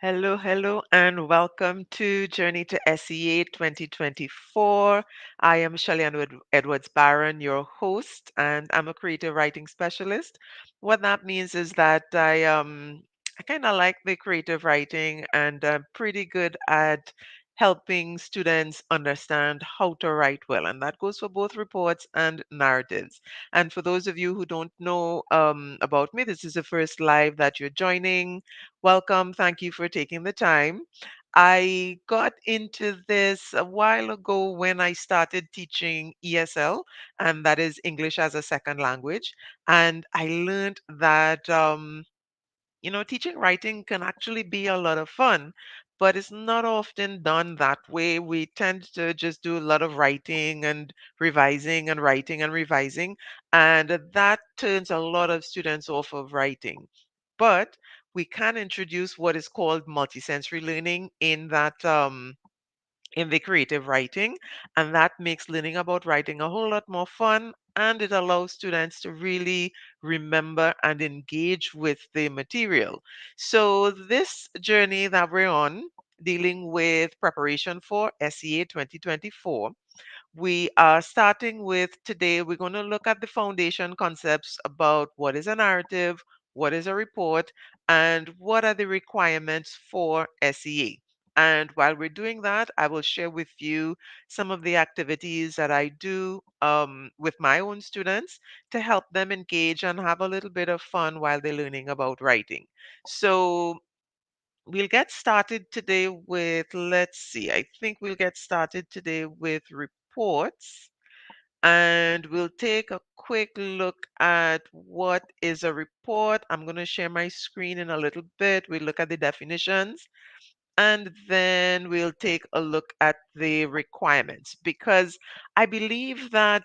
Hello, hello, and welcome to Journey to SEA 2024. I am Edwards Barron, your host, and I'm a creative writing specialist. What that means is that I kind of like the creative writing, and I'm pretty good at helping students understand how to write well, and that goes for both reports and narratives. And for those of you who don't know about me, this is the first live that you're joining. Welcome. Thank you for taking the time. I got into this a while ago when I started teaching ESL, and that is English as a Second Language. And I learned that, teaching writing can actually be a lot of fun, but it's not often done that way. We tend to just do a lot of writing and revising and writing and revising, and that turns a lot of students off of writing. But we can introduce what is called multisensory learning in the creative writing, and that makes learning about writing a whole lot more fun, and it allows students to really remember and engage with the material. So this journey that we're on, dealing with preparation for SEA 2024, we are starting with today, we're going to look at the foundation concepts about what is a narrative, what is a report, and what are the requirements for SEA. And while we're doing that, I will share with you some of the activities that I do with my own students to help them engage and have a little bit of fun while they're learning about writing. So we'll get started today with, let's see, I think we'll get started today with reports. And we'll take a quick look at what is a report. I'm going to share my screen in a little bit. We'll look at the definitions, and then we'll take a look at the requirements, because I believe that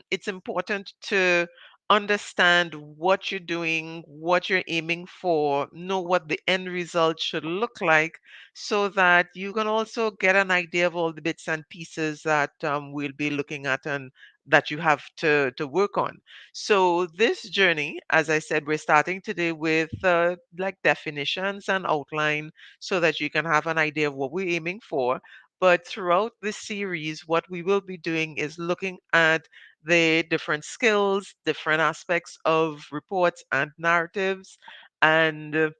it's important to understand what you're doing, what you're aiming for, know what the end result should look like, so that you can also get an idea of all the bits and pieces that we'll be looking at and that you have to work on. So this journey, as I said, we're starting today with like definitions and outline so that you can have an idea of what we're aiming for. But throughout this series, what we will be doing is looking at the different skills, different aspects of reports and narratives, and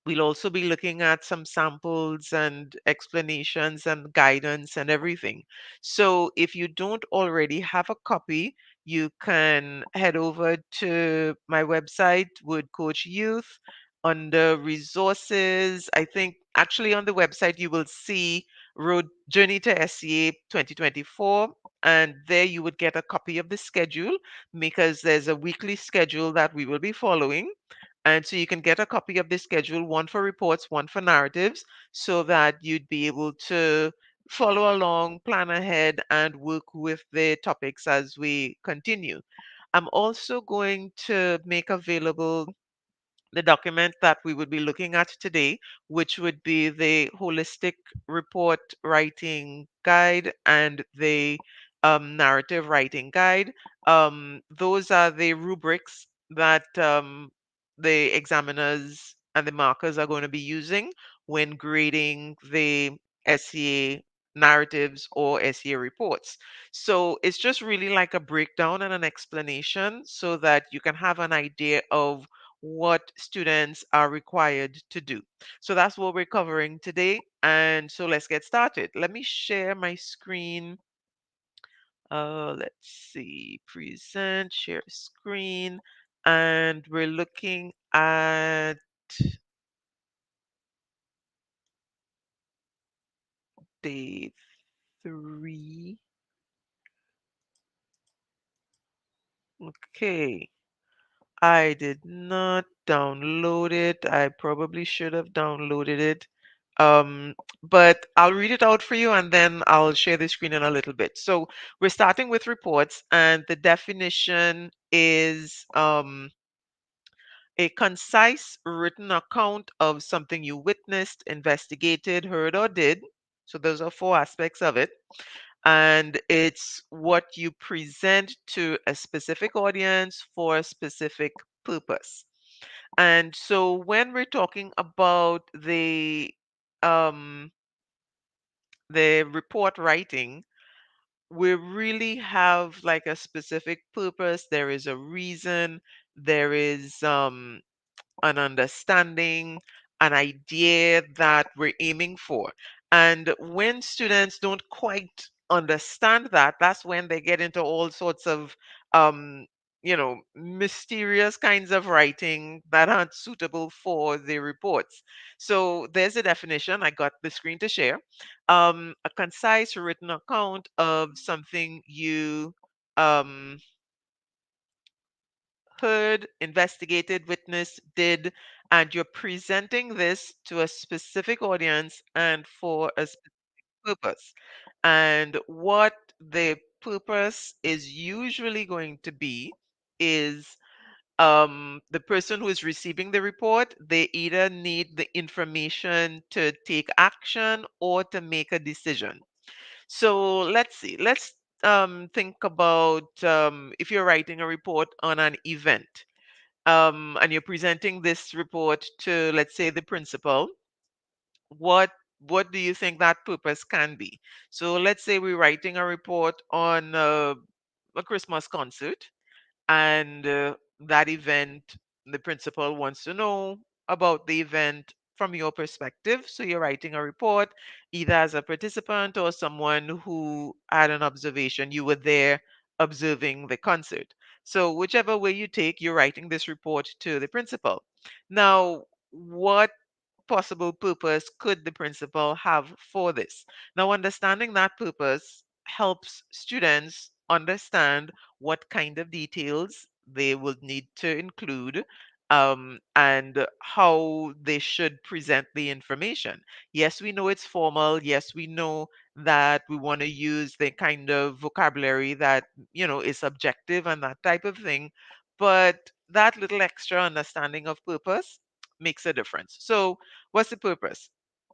we'll also be looking at some samples and explanations and guidance and everything. So if you don't already have a copy, you can head over to my website, Word Coach Youth, under resources. I think actually on the website you will see Road Journey to SCA 2024. And there you would get a copy of the schedule, because there's a weekly schedule that we will be following. And so you can get a copy of this schedule, one for reports, one for narratives, so that you'd be able to follow along, plan ahead, and work with the topics as we continue. I'm also going to make available the document that we would be looking at today, which would be the holistic report writing guide and the narrative writing guide. Those are the rubrics that the examiners and the markers are going to be using when grading the SEA narratives or SEA reports. So it's just really like a breakdown and an explanation so that you can have an idea of what students are required to do. So that's what we're covering today. And so let's get started. Let me share my screen. Let's see, present, share screen. And we're looking at day 3. Okay. I did not download it. I probably should have downloaded it. But I'll read it out for you and then I'll share the screen in a little bit. So we're starting with reports, and the definition is a concise written account of something you witnessed, investigated, heard, or did. So those are 4 aspects of it. And it's what you present to a specific audience for a specific purpose. And so when we're talking about um, the report writing, we really have like a specific purpose. There is a reason. There is an understanding, an idea that we're aiming for. And when students don't quite understand that, that's when they get into all sorts of, um, mysterious kinds of writing that aren't suitable for the reports. So there's a definition. I got the screen to share. A concise written account of something you um, heard, investigated, witnessed, did, and you're presenting this to a specific audience and for a purpose. And what the purpose is usually going to be is the person who is receiving the report, they either need the information to take action or to make a decision. So let's see. Let's think about if you're writing a report on an event and you're presenting this report to, let's say, the principal, what what do you think that purpose can be? So let's say we're writing a report on a Christmas concert, and that event, the principal wants to know about the event from your perspective. So you're writing a report either as a participant or someone who had an observation. You were there observing the concert. So whichever way you take, you're writing this report to the principal. Now, what possible purpose could the principal have for this? Now, understanding that purpose helps students understand what kind of details they will need to include, and how they should present the information. Yes, we know it's formal. Yes, we know that we want to use the kind of vocabulary that, is subjective and that type of thing. But that little extra understanding of purpose makes a difference. So, what's the purpose?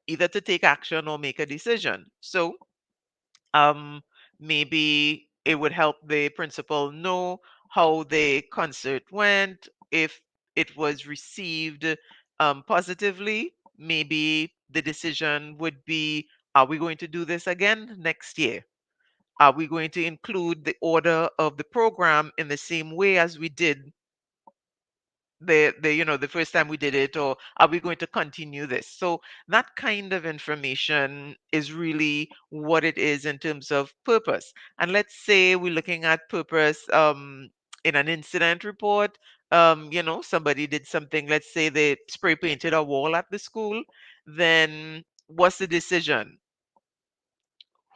Either to take action or make a decision. So, um, maybe it would help the principal know how the concert went, if it was received positively. Maybe the decision would be, are we going to do this again next year? Are we going to include the order of the program in the same way as we did the first time we did it, or are we going to continue this? So that kind of information is really what it is in terms of purpose. And let's say we're looking at purpose in an incident report. Somebody did something, let's say they spray painted a wall at the school. Then what's the decision?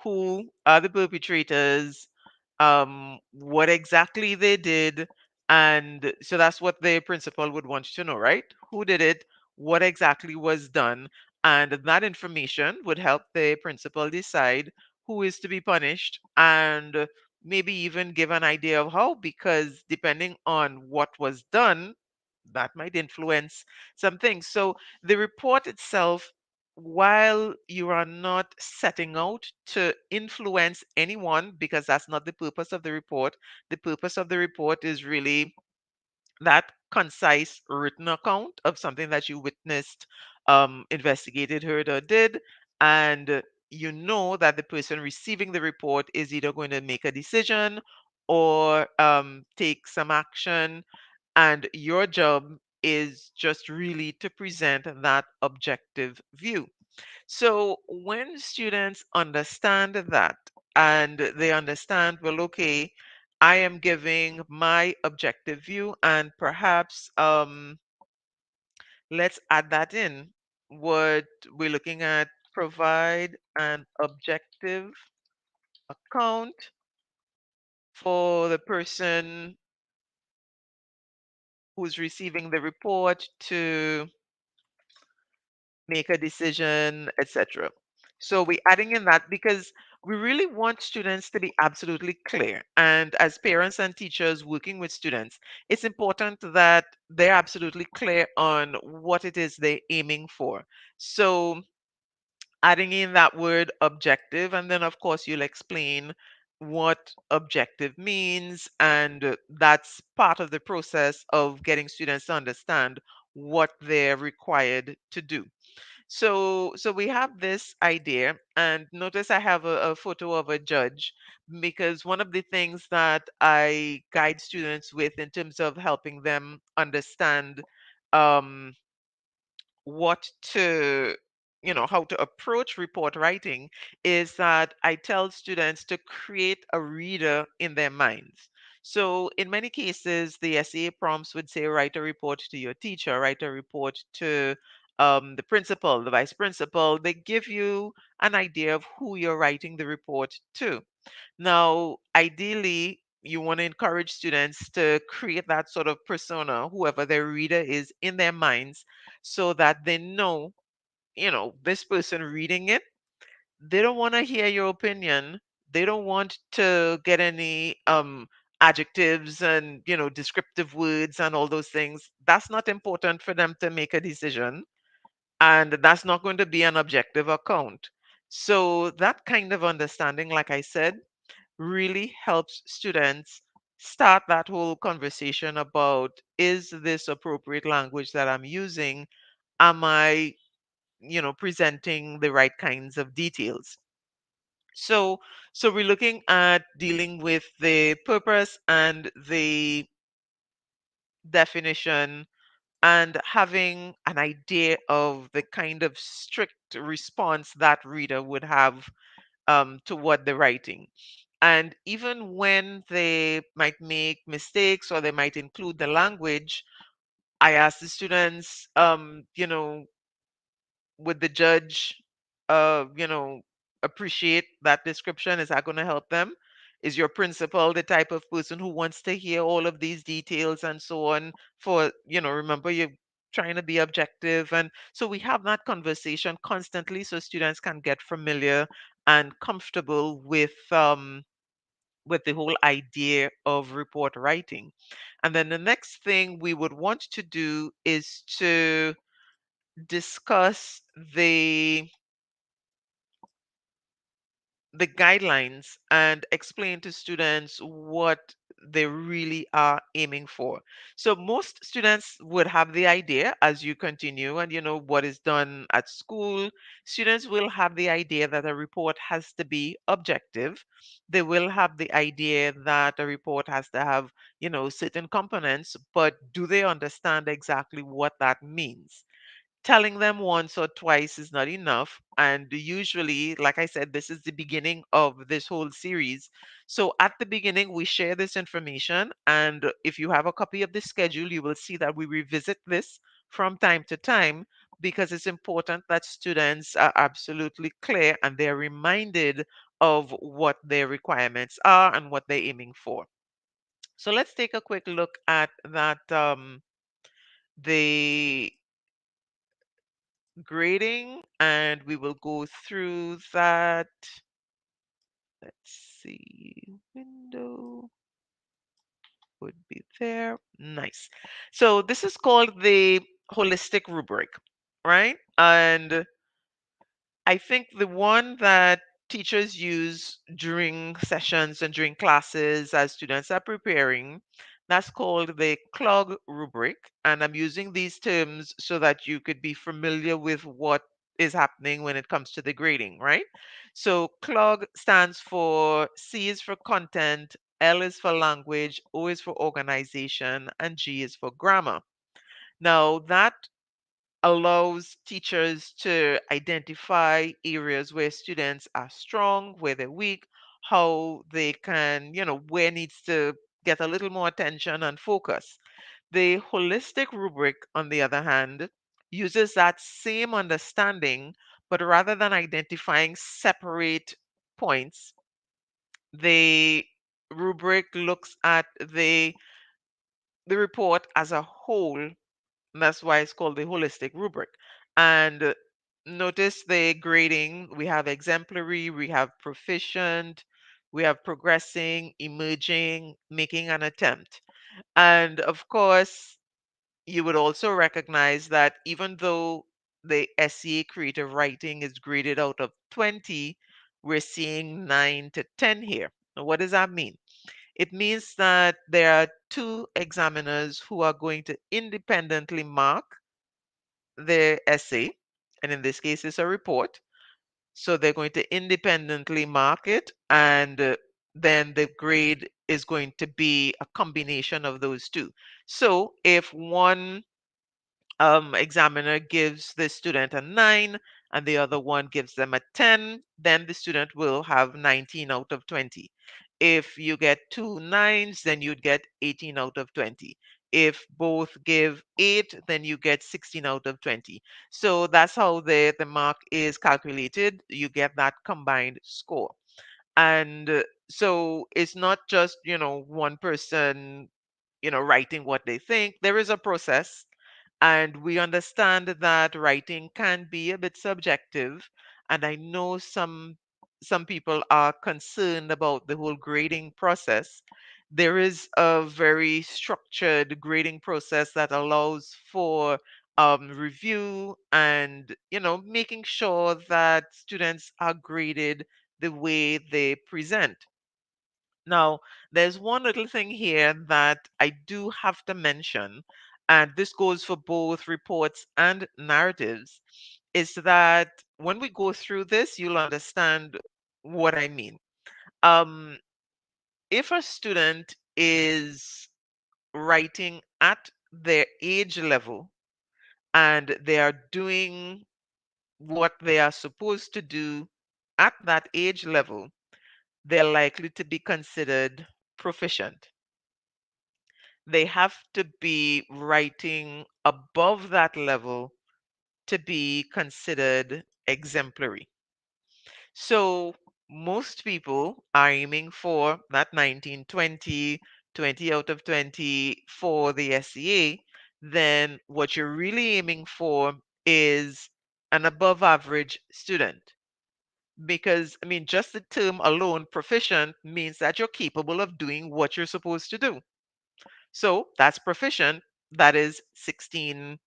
Who are the perpetrators, what exactly they did. And so that's what the principal would want you to know, right? Who did it, what exactly was done. And that information would help the principal decide who is to be punished, and maybe even give an idea of how, because depending on what was done, that might influence some things. So the report itself, while you are not setting out to influence anyone, because that's not the purpose of the purpose of the report is really that concise written account of something that you witnessed, investigated, heard, or did. And you know that the person receiving the report is either going to make a decision or take some action. And your job is just really to present that objective view. So when students understand that, and they understand, well, okay, I am giving my objective view, and perhaps let's add that in. What we're looking at, provide an objective account for the person who's receiving the report to make a decision, etc. So we're adding in that because we really want students to be absolutely clear. And as parents and teachers working with students, it's important that they're absolutely clear on what it is they're aiming for. So adding in that word objective, and then of course you'll explain what objective means, and that's part of the process of getting students to understand what they're required to do. So we have this idea, and notice I have a photo of a judge, because one of the things that I guide students with in terms of helping them understand um, what to, how to approach report writing, is that I tell students to create a reader in their minds. So in many cases, the essay prompts would say, write a report to your teacher, write a report to the principal, the vice principal. They give you an idea of who you're writing the report to. Now, ideally, you want to encourage students to create that sort of persona, whoever their reader is, in their minds, so that they know, this person reading it, they don't want to hear your opinion. They don't want to get any adjectives and, descriptive words and all those things. That's not important for them to make a decision. And that's not going to be an objective account. So that kind of understanding, like I said, really helps students start that whole conversation about, is this appropriate language that I'm using? Am I, presenting the right kinds of details? So so we're looking at dealing with the purpose and the definition, and having an idea of the kind of strict response that reader would have to what they're writing. And even when they might make mistakes or they might include the language, I ask the students, would the judge, appreciate that description? Is that going to help them? Is your principal the type of person who wants to hear all of these details and so on? For, remember, you're trying to be objective. And so we have that conversation constantly so students can get familiar and comfortable with the whole idea of report writing. And then the next thing we would want to do is to discuss the guidelines and explain to students what they really are aiming for. So most students would have the idea, as you continue and what is done at school, students will have the idea that a report has to be objective. They will have the idea that a report has to have, certain components, but do they understand exactly what that means? Telling them once or twice is not enough. And usually, like I said, this is the beginning of this whole series. So at the beginning, we share this information. And if you have a copy of the schedule, you will see that we revisit this from time to time, because it's important that students are absolutely clear and they're reminded of what their requirements are and what they're aiming for. So let's take a quick look at that, the grading, and we will go through that. Let's see, window would be there. Nice. So this is called the holistic rubric, right? And I think the one that teachers use during sessions and during classes as students are preparing, that's called the clog rubric. And I'm using these terms so that you could be familiar with what is happening when it comes to the grading, right? So clog stands for, C is for content, L is for language, O is for organization, and G is for grammar. Now that allows teachers to identify areas where students are strong, where they're weak, how they can, where needs to get a little more attention and focus. The holistic rubric, on the other hand, uses that same understanding, but rather than identifying separate points, the rubric looks at the report as a whole. And that's why it's called the holistic rubric. And notice the grading. We have exemplary, we have proficient, we have progressing, emerging, making an attempt. And of course, you would also recognize that even though the SEA creative writing is graded out of 20, we're seeing 9 to 10 here. What does that mean? It means that there are two examiners who are going to independently mark the essay, and in this case, it's a report. So they're going to independently mark it, and then the grade is going to be a combination of those two. So if one examiner gives the student a 9 and the other one gives them a 10, then the student will have 19 out of 20. If you get two nines, then you'd get 18 out of 20. If both give 8, then you get 16 out of 20. So that's how the mark is calculated. You get that combined score. And so it's not just, one person, writing what they think. There is a process, and we understand that writing can be a bit subjective. And I know some people are concerned about the whole grading process. There is a very structured grading process that allows for review and making sure that students are graded the way they present. Now, there's one little thing here that I do have to mention, and this goes for both reports and narratives, is that when we go through this, you'll understand what I mean. Um, if a student is writing at their age level and they are doing what they are supposed to do at that age level, they're likely to be considered proficient. They have to be writing above that level to be considered exemplary. So most people are aiming for that 1920, 20 out of 20 for the SEA. Then what you're really aiming for is an above average student. Because, I mean, just the term alone, proficient, means that you're capable of doing what you're supposed to do. So that's proficient. That is 16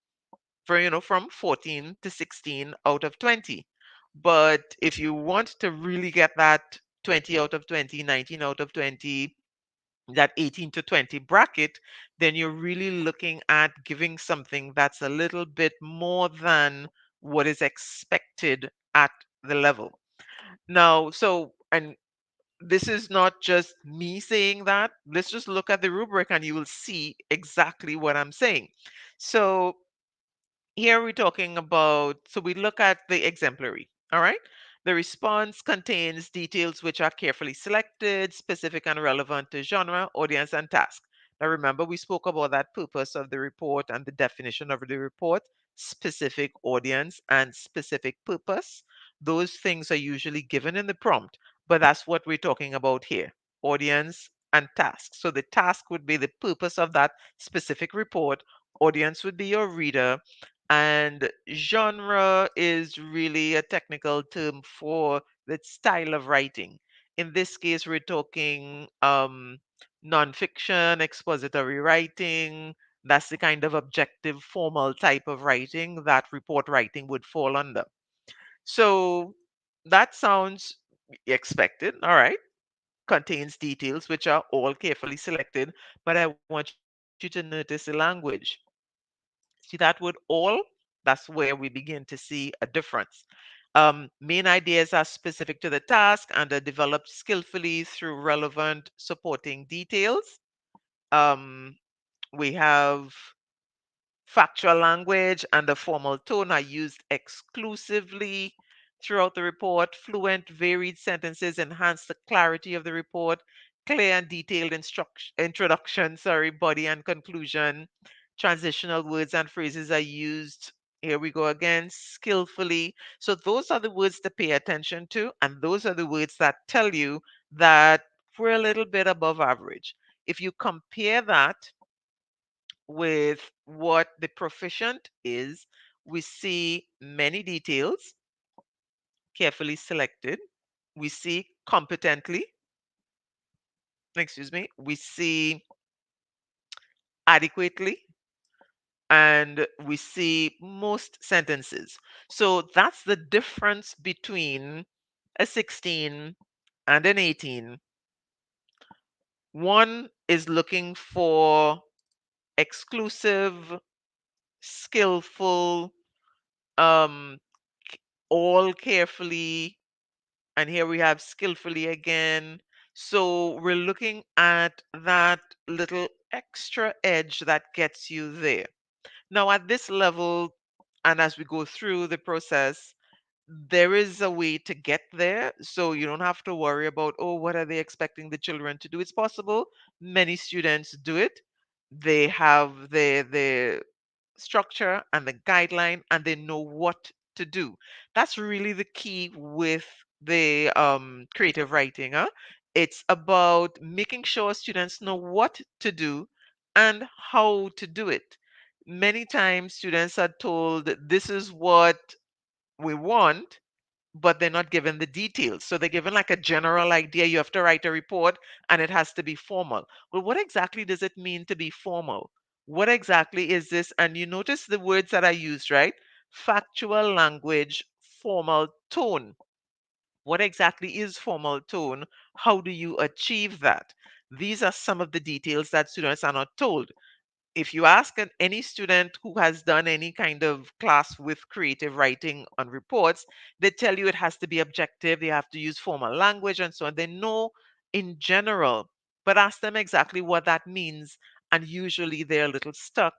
for, from 14 to 16 out of 20. But if you want to really get that 20 out of 20, 19 out of 20, that 18 to 20 bracket, then you're really looking at giving something that's a little bit more than what is expected at the level. Now, and this is not just me saying that. Let's just look at the rubric and you will see exactly what I'm saying. So here we're talking about, so we look at the exemplary, all right? The response contains details which are carefully selected, specific and relevant to genre, audience, and task. Now remember, we spoke about that purpose of the report and the definition of the report, specific audience and specific purpose. Those things are usually given in the prompt, but that's what we're talking about here, audience and task. So the task would be the purpose of that specific report, audience would be your reader, and genre is really a technical term for the style of writing. In this case, we're talking nonfiction, expository writing. That's the kind of objective, formal type of writing that report writing would fall under. So that sounds expected. All right. Contains details which are all carefully selected, but I want you to notice the language. See that word all? That's where we begin to see a difference. Main ideas are specific to the task and are developed skillfully through relevant supporting details. Um, we have factual language and the formal tone are used exclusively throughout the report. Fluent, varied sentences enhance the clarity of the report. Clear and detailed introduction, body and conclusion. Transitional words and phrases are used. Here we go again, skillfully. So those are the words to pay attention to, and those are the words that tell you that we're a little bit above average. If you compare that with what the proficient is, we see many details carefully selected. We see competently, we see adequately, and we see most sentences. So that's the difference between a 16 and an 18 One is looking for exclusive, skillful, um, all carefully, and here we have skillfully again. So we're looking at that little extra edge that gets you there. Now, at this level, and as we go through the process, there is a way to get there. So you don't have to worry about, oh, what are they expecting the children to do? It's possible. Many students do it. They have their structure and the guideline, and they know what to do. That's really the key with the creative writing. Huh? It's about making sure students know what to do and how to do it. Many times students are told this is what we want, but they're not given the details. So they're given like a general idea. You have to write a report and it has to be formal. Well, what exactly does it mean to be formal? What exactly is this? And you notice the words that I used, right? Factual language, formal tone. What exactly is formal tone? How do you achieve that? These are some of the details that students are not told. If you ask any student who has done any kind of class with creative writing on reports, they tell you it has to be objective, they have to use formal language and so on. They know in general, but ask them exactly what that means. And usually they're a little stuck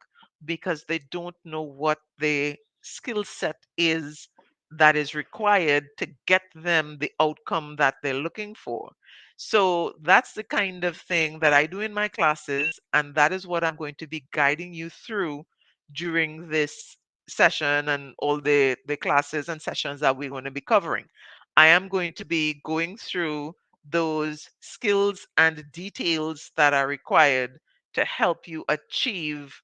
because they don't know what the skill set is that is required to get them the outcome that they're looking for. So that's the kind of thing that I do in my classes, and that is what I'm going to be guiding you through during this session and all the classes and sessions that we're going to be covering. I am going to be going through those skills and details that are required to help you achieve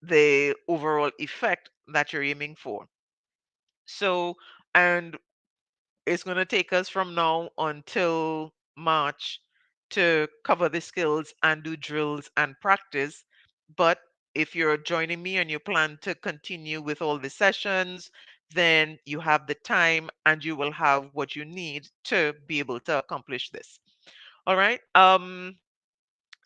the overall effect that you're aiming for. So, and it's going to take us from now until March to cover the skills and do drills and practice. But if you're joining me and you plan to continue with all the sessions, then you have the time and you will have what you need to be able to accomplish this. All right.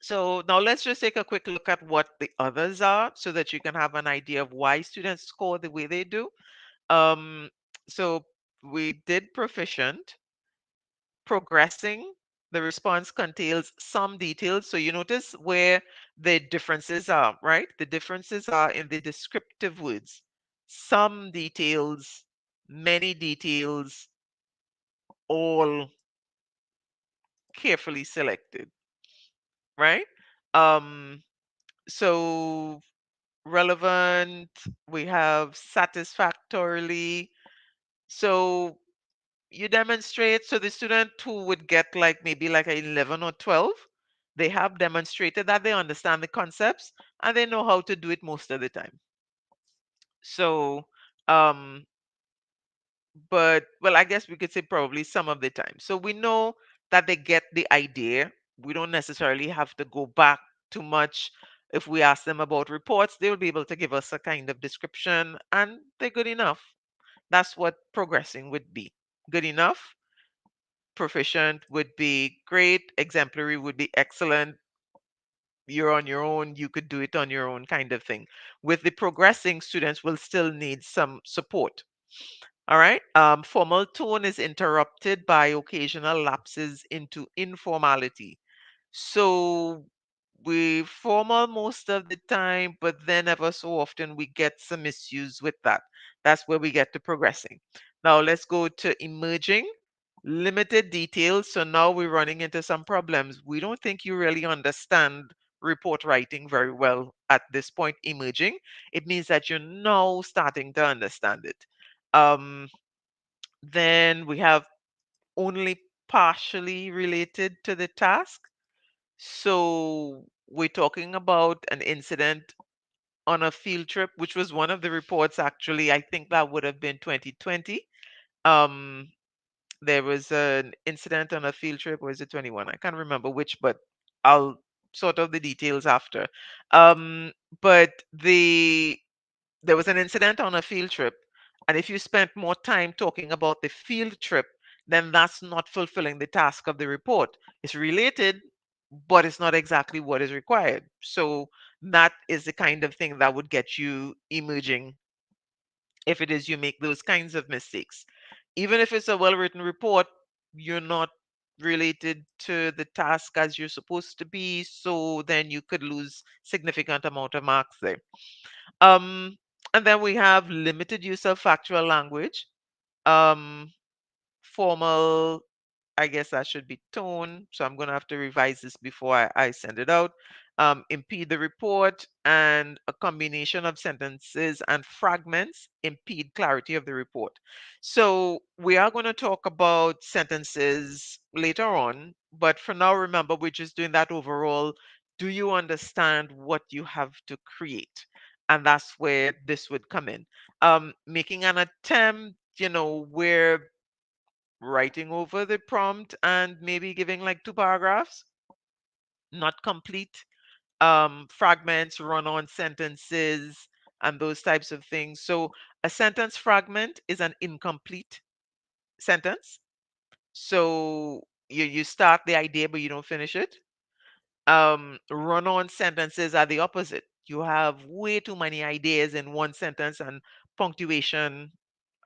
So now let's just take a quick look at what the others are so that you can have an idea of why students score the way they do. Um, so we did proficient. Progressing, the response contains some details. So you notice where the differences are, right? The differences are in the descriptive words. Some details, many details, all carefully selected, right? Um, so relevant, we have satisfactorily. So you demonstrate, so the student who would get like maybe like a 11 or 12, they have demonstrated that they understand the concepts and they know how to do it most of the time. So um but well, I guess we could say probably some of the time. So we know that they get the idea. We don't necessarily have to go back too much. If we ask them about reports, they will be able to give us a kind of description and they're good enough. That's what progressing would be. Good enough. Proficient would be great, exemplary would be excellent, you're on your own, you could do it on your own kind of thing. With the progressing, students will still need some support. All right. Formal tone is interrupted by occasional lapses into informality. So we formal most of the time, but then ever so often we get some issues with that. That's where we get to progressing. Now let's go to emerging. Limited details. So now we're running into some problems. We don't think you really understand report writing very well at this point, emerging. It means that you're now starting to understand it. Um, then we have only partially related to the task. So we're talking about an incident on a field trip, which was one of the reports actually. I think that would have been 2020. Um, there was an incident on a field trip, or is it 21? I can't remember which, but I'll sort out the details after. Um, but there was an incident on a field trip, and if you spent more time talking about the field trip, then that's not fulfilling the task of the report. It's related, but it's not exactly what is required. So that is the kind of thing that would get you emerging if it is you make those kinds of mistakes. Even if it's a well written report, you're not related to the task as you're supposed to be, so then you could lose significant amount of marks there. Um, and then we have limited use of factual language. Um, Formal, I guess that should be tone. So I'm going to have to revise this before I send it out. Impede the report, and a combination of sentences and fragments impede clarity of the report. So we are going to talk about sentences later on, but for now, remember, we're just doing that overall. Do you understand what you have to create? And that's where this would come in. Making an attempt, where writing over the prompt and maybe giving like two paragraphs, not complete, fragments, run on sentences, and those types of things. So a sentence fragment is an incomplete sentence. So you start the idea, but you don't finish it. Run on sentences are the opposite. You have way too many ideas in one sentence, and punctuation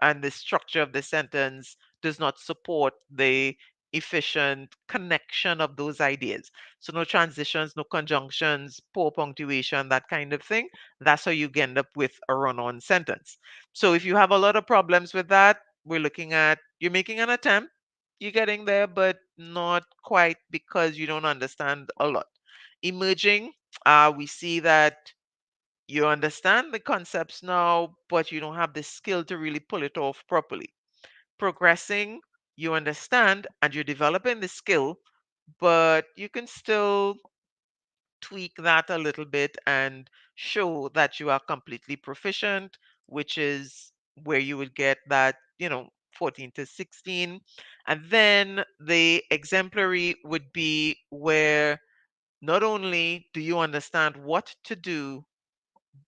and the structure of the sentence does not support the efficient connection of those ideas. So, no transitions, no conjunctions, poor punctuation, that kind of thing. That's how you end up with a run on sentence. So, if you have a lot of problems with that, we're looking at you're making an attempt, you're getting there, but not quite because you don't understand a lot. Emerging, we see that you understand the concepts now, but you don't have the skill to really pull it off properly. Progressing, you understand and you're developing the skill, but you can still tweak that a little bit and show that you are completely proficient, which is where you would get that, 14 to 16. And then the exemplary would be where not only do you understand what to do,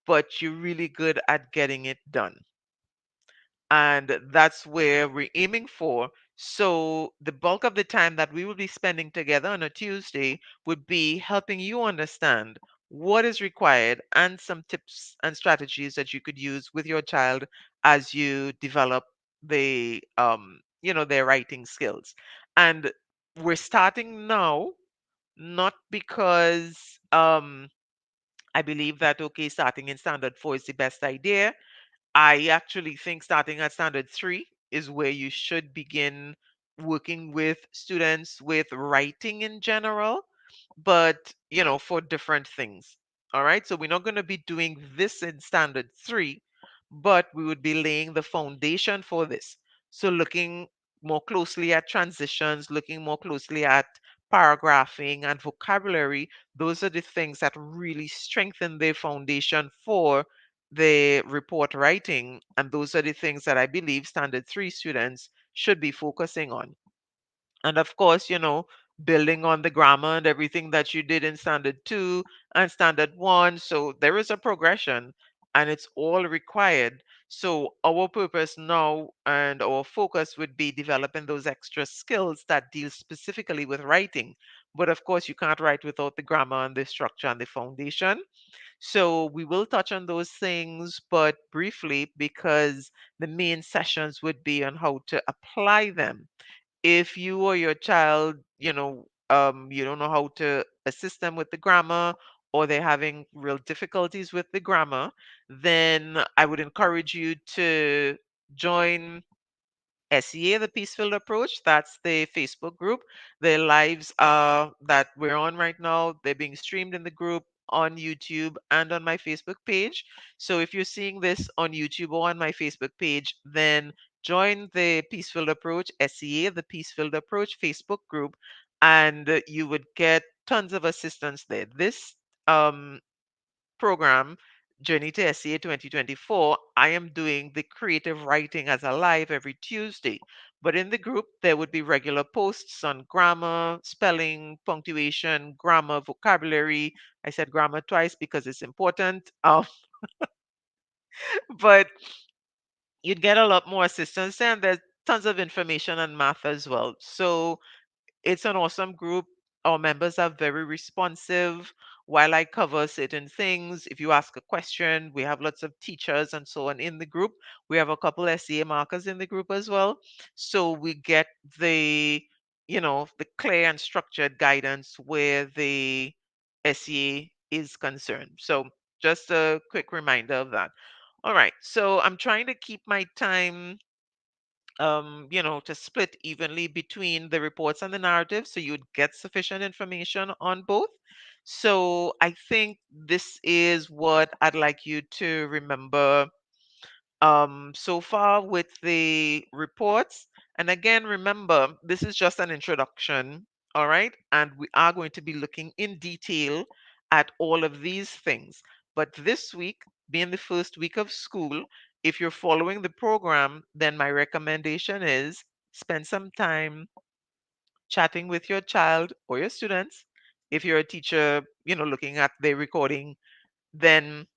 but you're really good at getting it done. And that's where we're aiming for. So, the bulk of the time that we will be spending together on a Tuesday would be helping you understand what is required and some tips and strategies that you could use with your child as you develop their writing skills. And we're starting now, not because I believe that, okay, starting in standard 4 is the best idea. I actually think starting at standard 3 is where you should begin working with students with writing in general, but for different things. All right. So we're not going to be doing this in standard 3, but we would be laying the foundation for this. So looking more closely at transitions, looking more closely at paragraphing and vocabulary, those are the things that really strengthen the foundation for the report writing. And those are the things that I believe standard 3 students should be focusing on. And of course, building on the grammar and everything that you did in standard 2 and standard 1. So there is a progression and it's all required. So our purpose now and our focus would be developing those extra skills that deal specifically with writing. But of course, you can't write without the grammar and the structure and the foundation. So we will touch on those things, but briefly, because the main sessions would be on how to apply them. If you or your child, you don't know how to assist them with the grammar, or they're having real difficulties with the grammar, then I would encourage you to join SEA, the Peacefield Approach. That's the Facebook group. The lives that we're on right now, they're being streamed in the group on YouTube and on my Facebook page. So if you're seeing this on YouTube or on my Facebook page, then join the Peacefield Approach, SEA, the Peacefield Approach Facebook group, and you would get tons of assistance there. This program, Journey to SCA 2024, I am doing the creative writing as a live every Tuesday. But in the group, there would be regular posts on grammar, spelling, punctuation, grammar, vocabulary. I said grammar twice because it's important. But you'd get a lot more assistance, and there's tons of information on math as well. So it's an awesome group. our members are very responsive while I cover certain things. If you ask a question, we have lots of teachers and so on in the group. We have a couple SEA markers in the group as well. So we get the, the clear and structured guidance where the SEA is concerned. So just a quick reminder of that. All right. So I'm trying to keep my time to split evenly between the reports and the narrative so you'd get sufficient information on both. So I think this is what I'd like you to remember so far with the reports. And again, remember, this is just an introduction, all right? And we are going to be looking in detail at all of these things. But this week, being the first week of school, if you're following the program, then my recommendation is spend some time chatting with your child or your students. If you're a teacher, looking at the recording, then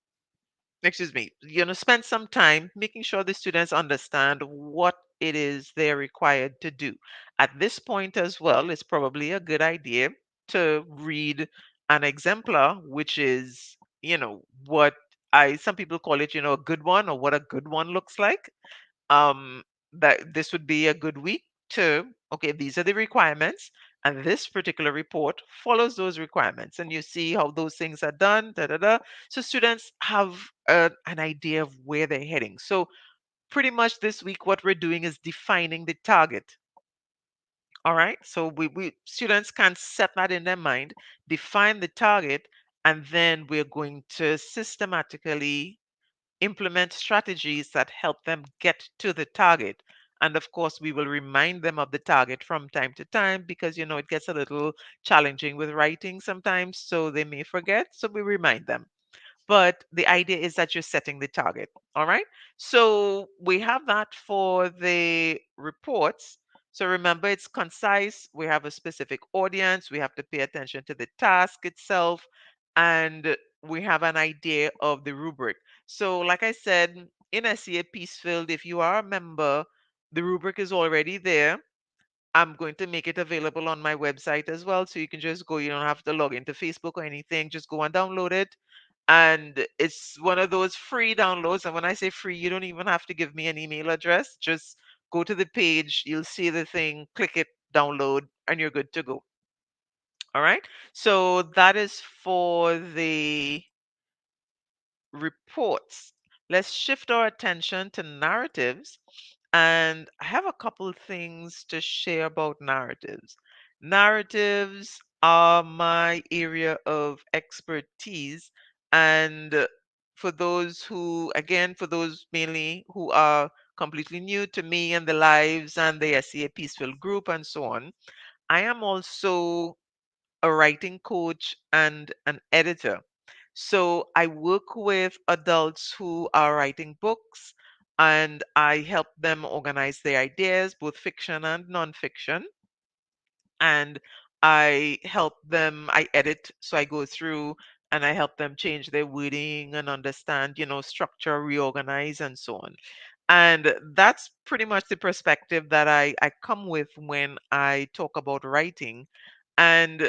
excuse me, spend some time making sure the students understand what it is they're required to do. At this point as well, it's probably a good idea to read an exemplar, which is, what some people call it, a good one or what a good one looks like. um that this would be a good week to, okay, these are the requirements, and this particular report follows those requirements, and you see how those things are done, da da da. So students have an idea of where they're heading. So pretty much this week what we're doing is defining the target. All right, so we students can set that in their mind, define the target, and then we're going to systematically implement strategies that help them get to the target. And of course, we will remind them of the target from time to time because, it gets a little challenging with writing sometimes, so they may forget. So we remind them. But the idea is that you're setting the target. All right. So we have that for the reports. So remember, it's concise. We have a specific audience. We have to pay attention to the task itself. And we have an idea of the rubric. So, like I said, in SEA Peacefield, if you are a member, the rubric is already there. I'm going to make it available on my website as well. So you can just go, you don't have to log into Facebook or anything. Just go and download it. And it's one of those free downloads. And when I say free, you don't even have to give me an email address. Just go to the page, you'll see the thing, click it, download, and you're good to go. All right. So that is for the reports. Let's shift our attention to narratives. And I have a couple things to share about narratives. Narratives are my area of expertise. And for those who, again, for those mainly who are completely new to me and the lives and the SEA Peaceful group and so on, I am also a writing coach and an editor. So I work with adults who are writing books and I help them organize their ideas, both fiction and nonfiction. And I edit, so I go through and I help them change their wording and understand, structure, reorganize, and so on. And that's pretty much the perspective that I come with when I talk about writing. And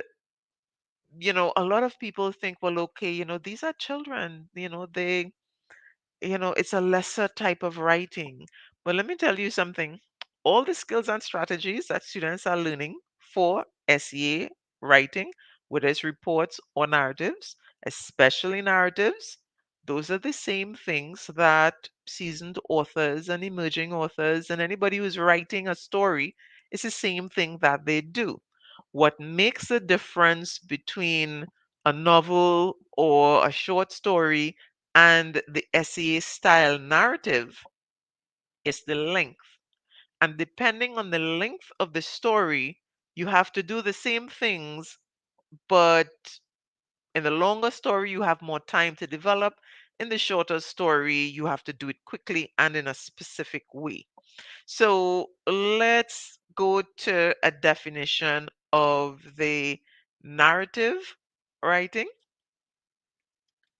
a lot of people think, well, okay, these are children, it's a lesser type of writing. But let me tell you something. All the skills and strategies that students are learning for SEA writing, whether it's reports or narratives, especially narratives, those are the same things that seasoned authors and emerging authors and anybody who's writing a story, is the same thing that they do. What makes the difference between a novel or a short story and the essay style narrative is the length. And depending on the length of the story, you have to do the same things, but in the longer story, you have more time to develop. In the shorter story, you have to do it quickly and in a specific way. So let's go to a definition of the narrative writing.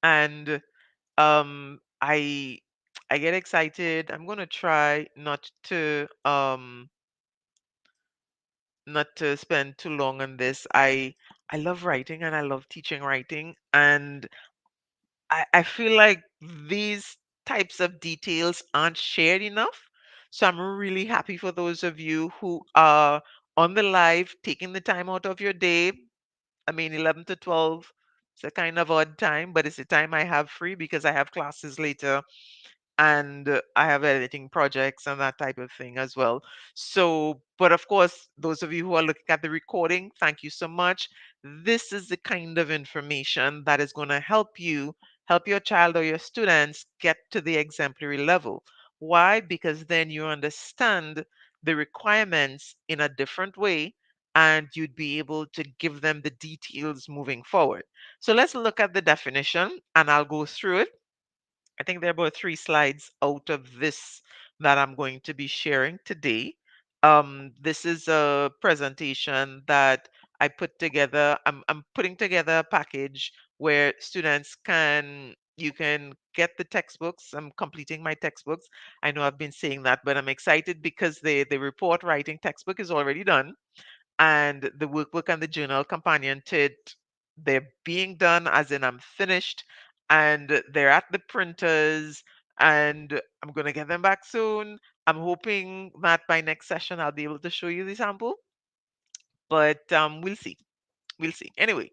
And I get excited. I'm gonna try not to not to spend too long on this, I love writing and I love teaching writing, and I feel like these types of details aren't shared enough. So I'm really happy for those of you who are on the live, taking the time out of your day. I mean, 11 to 12, it's a kind of odd time, but it's the time I have free because I have classes later and I have editing projects and that type of thing as well. So, but of course, those of you who are looking at the recording, thank you so much. This is the kind of information that is going to help you, help your child or your students get to the exemplary level. Why? Because then you understand the requirements in a different way and you'd be able to give them the details moving forward. So let's look at the definition and I'll go through it. I think there are about 3 slides out of this that I'm going to be sharing today. This is a presentation that I put together. I'm putting together a package where students can, you can get the textbooks. I'm completing my textbooks. I know I've been saying that, but I'm excited because the report writing textbook is already done and the workbook and the journal companion to it, they're being done, as in I'm finished, and they're at the printers, and I'm going to get them back soon. I'm hoping that by next session I'll be able to show you the sample, but we'll see. We'll see. Anyway,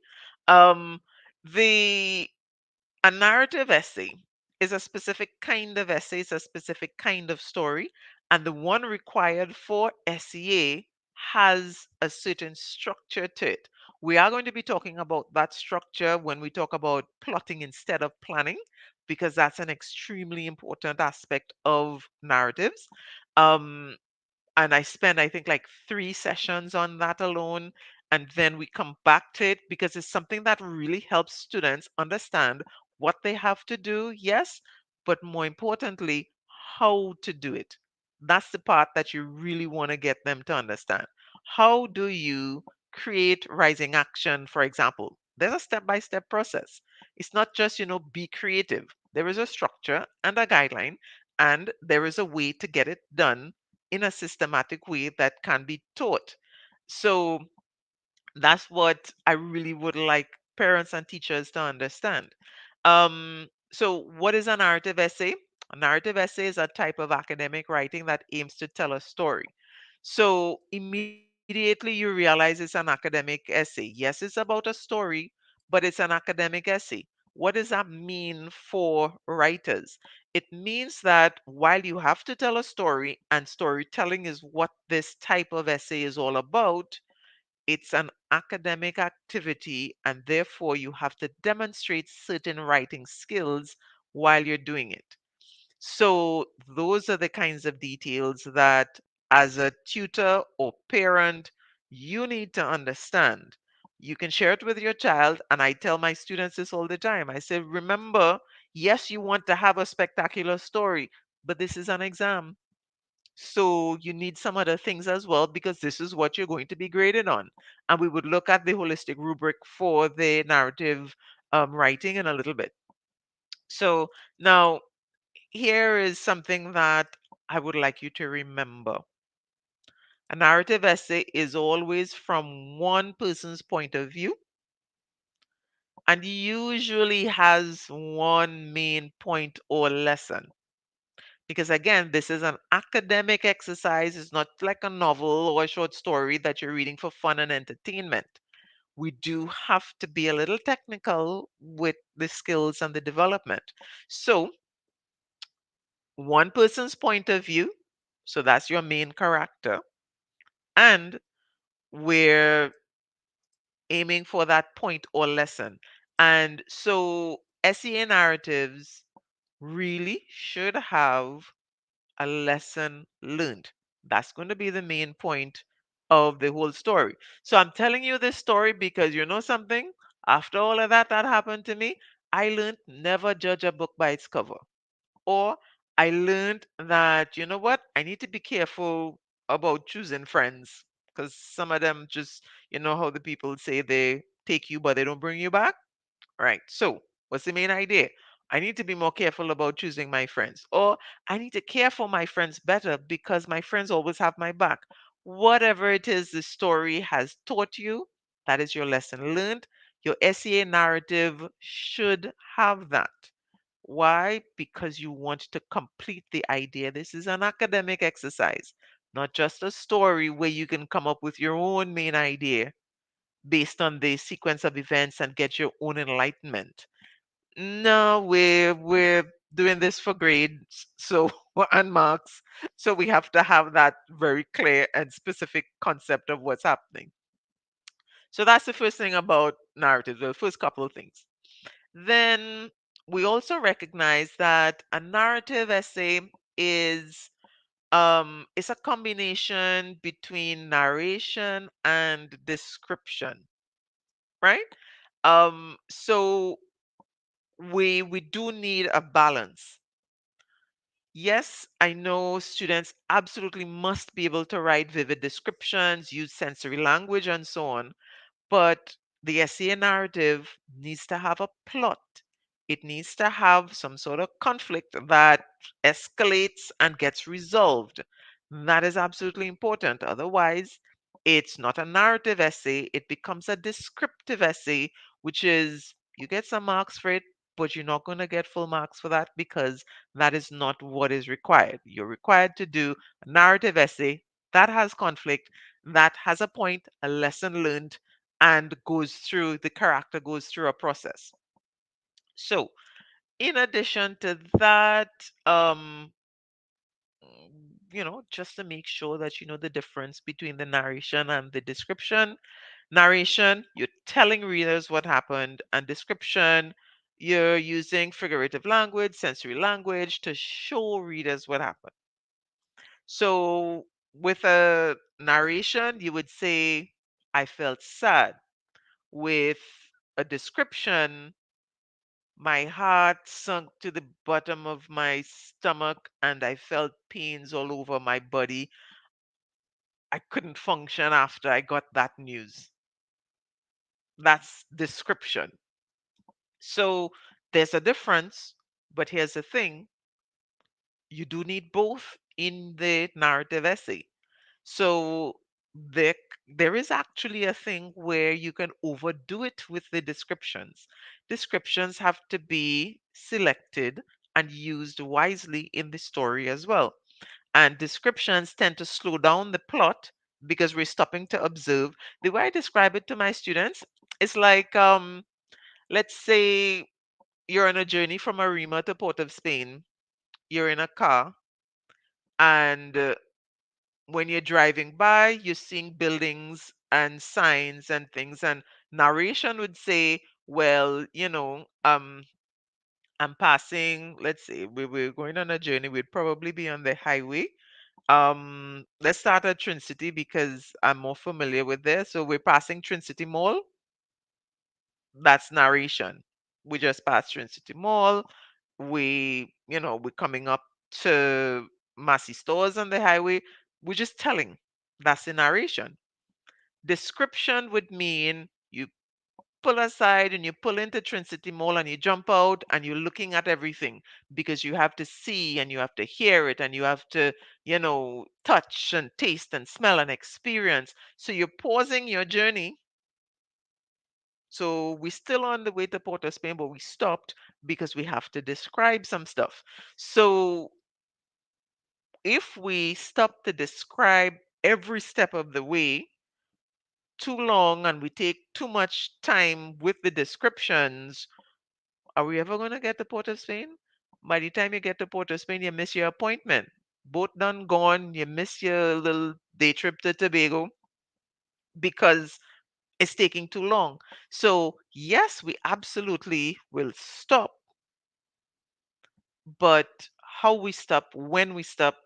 um, the a narrative essay is a specific kind of essay, it's a specific kind of story, and the one required for SEA has a certain structure to it. We are going to be talking about that structure when we talk about plotting instead of planning, because that's an extremely important aspect of narratives. Um, and I spend, I think, like 3 sessions on that alone. And then we come back to it because it's something that really helps students understand what they have to do, yes, but more importantly, how to do it. That's the part that you really want to get them to understand. How do you create rising action, for example? There's a step-by-step process. It's not just, be creative. There is a structure and a guideline, and there is a way to get it done in a systematic way that can be taught. So that's what I really would like parents and teachers to understand. So, what is a narrative essay? A narrative essay is a type of academic writing that aims to tell a story. So, immediately you realize it's an academic essay. Yes, it's about a story, but it's an academic essay. What does that mean for writers? It means that while you have to tell a story, and storytelling is what this type of essay is all about, it's an academic activity, and therefore you have to demonstrate certain writing skills while you're doing it. So, those are the kinds of details that, as a tutor or parent, you need to understand. You can share it with your child, and I tell my students this all the time. I say, remember, yes, you want to have a spectacular story, but this is an exam. So you need some other things as well because this is what you're going to be graded on. And we would look at the holistic rubric for the narrative writing in a little bit. So now here is something that I would like you to remember. A narrative essay is always from one person's point of view and usually has one main point or lesson. Because again, this is an academic exercise. It's not like a novel or a short story that you're reading for fun and entertainment. We do have to be a little technical with the skills and the development. So, one person's point of view, so that's your main character, and we're aiming for that point or lesson. And so, SEA narratives really should have a lesson learned. That's going to be the main point of the whole story. So I'm telling you this story because you know something? After all of that happened to me, I learned never judge a book by its cover. Or I learned that, you know what? I need to be careful about choosing friends because some of them just, you know how the people say they take you but they don't bring you back? Right. So, what's the main idea? I need to be more careful about choosing my friends, or I need to care for my friends better because my friends always have my back. Whatever it is the story has taught you, that is your lesson learned. Your essay narrative should have that. Why? Because you want to complete the idea. This is an academic exercise, not just a story where you can come up with your own main idea based on the sequence of events and get your own enlightenment. No, we're doing this for grades, so and marks. So we have to have that very clear and specific concept of what's happening. So that's the first thing about narrative, the first couple of things. Then we also recognize that a narrative essay is it's a combination between narration and description, right? So we do need a balance. Yes, I know students absolutely must be able to write vivid descriptions, use sensory language, and so on. But the essay narrative needs to have a plot. It needs to have some sort of conflict that escalates and gets resolved. That is absolutely important. Otherwise, it's not a narrative essay, it becomes a descriptive essay, which is you get some marks for it, but you're not going to get full marks for that because that is not what is required. You're required to do a narrative essay that has conflict, that has a point, a lesson learned, and the character goes through a process. So, in addition to that, just to make sure that you know the difference between the narration and the description. Narration, you're telling readers what happened, and description, you're using figurative language, sensory language to show readers what happened. So, with a narration, you would say, I felt sad. With a description, my heart sunk to the bottom of my stomach and I felt pains all over my body. I couldn't function after I got that news. That's description. So there's a difference, but here's the thing, you do need both in the narrative essay. So there, there is actually a thing where you can overdo it with the descriptions. Descriptions have to be selected and used wisely in the story as well. And descriptions tend to slow down the plot because we're stopping to observe. The way I describe it to my students is like, let's say you're on a journey from Arima to Port of Spain. You're in a car, and when you're driving by, you're seeing buildings and signs and things, and narration would say, well, I'm passing, let's say we're going on a journey, we'd probably be on the highway. Let's start at Trinity because I'm more familiar with this. So we're passing Trinity Mall. That's narration. We just passed Trinity Mall. We're coming up to Massey Stores on the highway. We're just telling. That's the narration. Description would mean you pull aside and you pull into Trinity Mall and you jump out and you're looking at everything because you have to see and you have to hear it and you have to, touch and taste and smell and experience. So you're pausing your journey. So we're still on the way to Port of Spain, but we stopped because we have to describe some stuff. So if we stop to describe every step of the way too long and we take too much time with the descriptions, are we ever going to get to Port of Spain? By the time you get to Port of Spain, you miss your appointment. Boat done gone, you miss your little day trip to Tobago because it's taking too long. So, yes, we absolutely will stop, but how we stop, when we stop,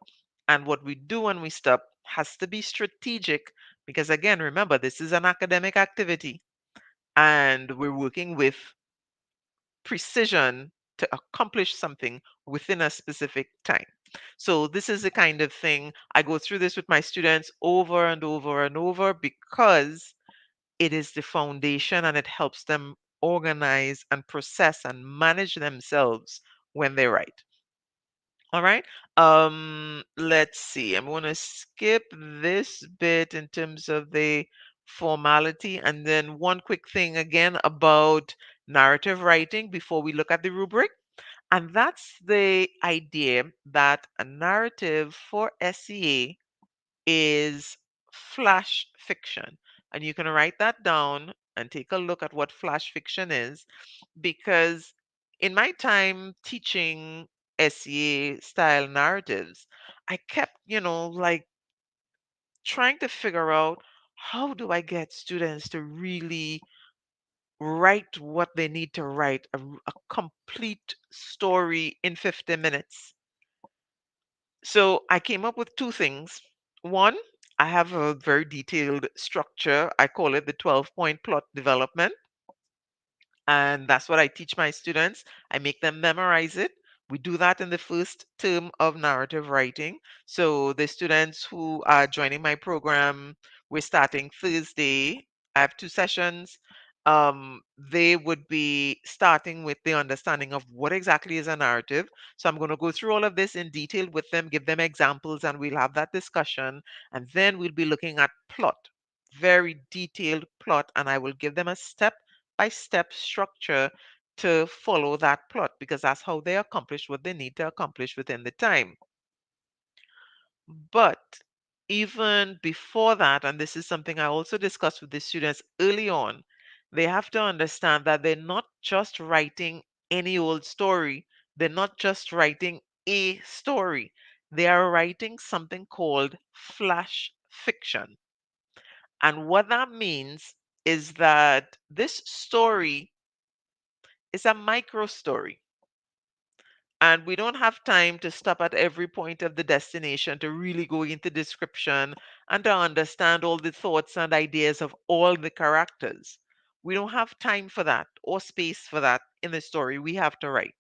and what we do when we stop has to be strategic because, again, remember, this is an academic activity and we're working with precision to accomplish something within a specific time. So, this is the kind of thing I go through this with my students over and over and over because it is the foundation and it helps them organize and process and manage themselves when they write. All right. Let's see. I'm going to skip this bit in terms of the formality, and then one quick thing again about narrative writing before we look at the rubric. And that's the idea that a narrative for SEA is flash fiction. And you can write that down and take a look at what flash fiction is, because in my time teaching SEA style narratives, I kept, like trying to figure out how do I get students to really write what they need to write, a complete story in 50 minutes. So I came up with two things. One, I have a very detailed structure. I call it the 12-point plot development. And that's what I teach my students. I make them memorize it. We do that in the first term of narrative writing. So the students who are joining my program, we're starting Thursday. I have two sessions. They would be starting with the understanding of what exactly is a narrative. So I'm going to go through all of this in detail with them, give them examples, and we'll have that discussion. And then we'll be looking at plot, very detailed plot, and I will give them a step by step structure to follow that plot, because that's how they accomplish what they need to accomplish within the time. But even before that, and this is something I also discussed with the students early on, they have to understand that they're not just writing any old story, they're not just writing a story, they are writing something called flash fiction. And what that means is that this story is a micro story. And we don't have time to stop at every point of the destination to really go into description and to understand all the thoughts and ideas of all the characters. We don't have time for that or space for that in the story we have to write.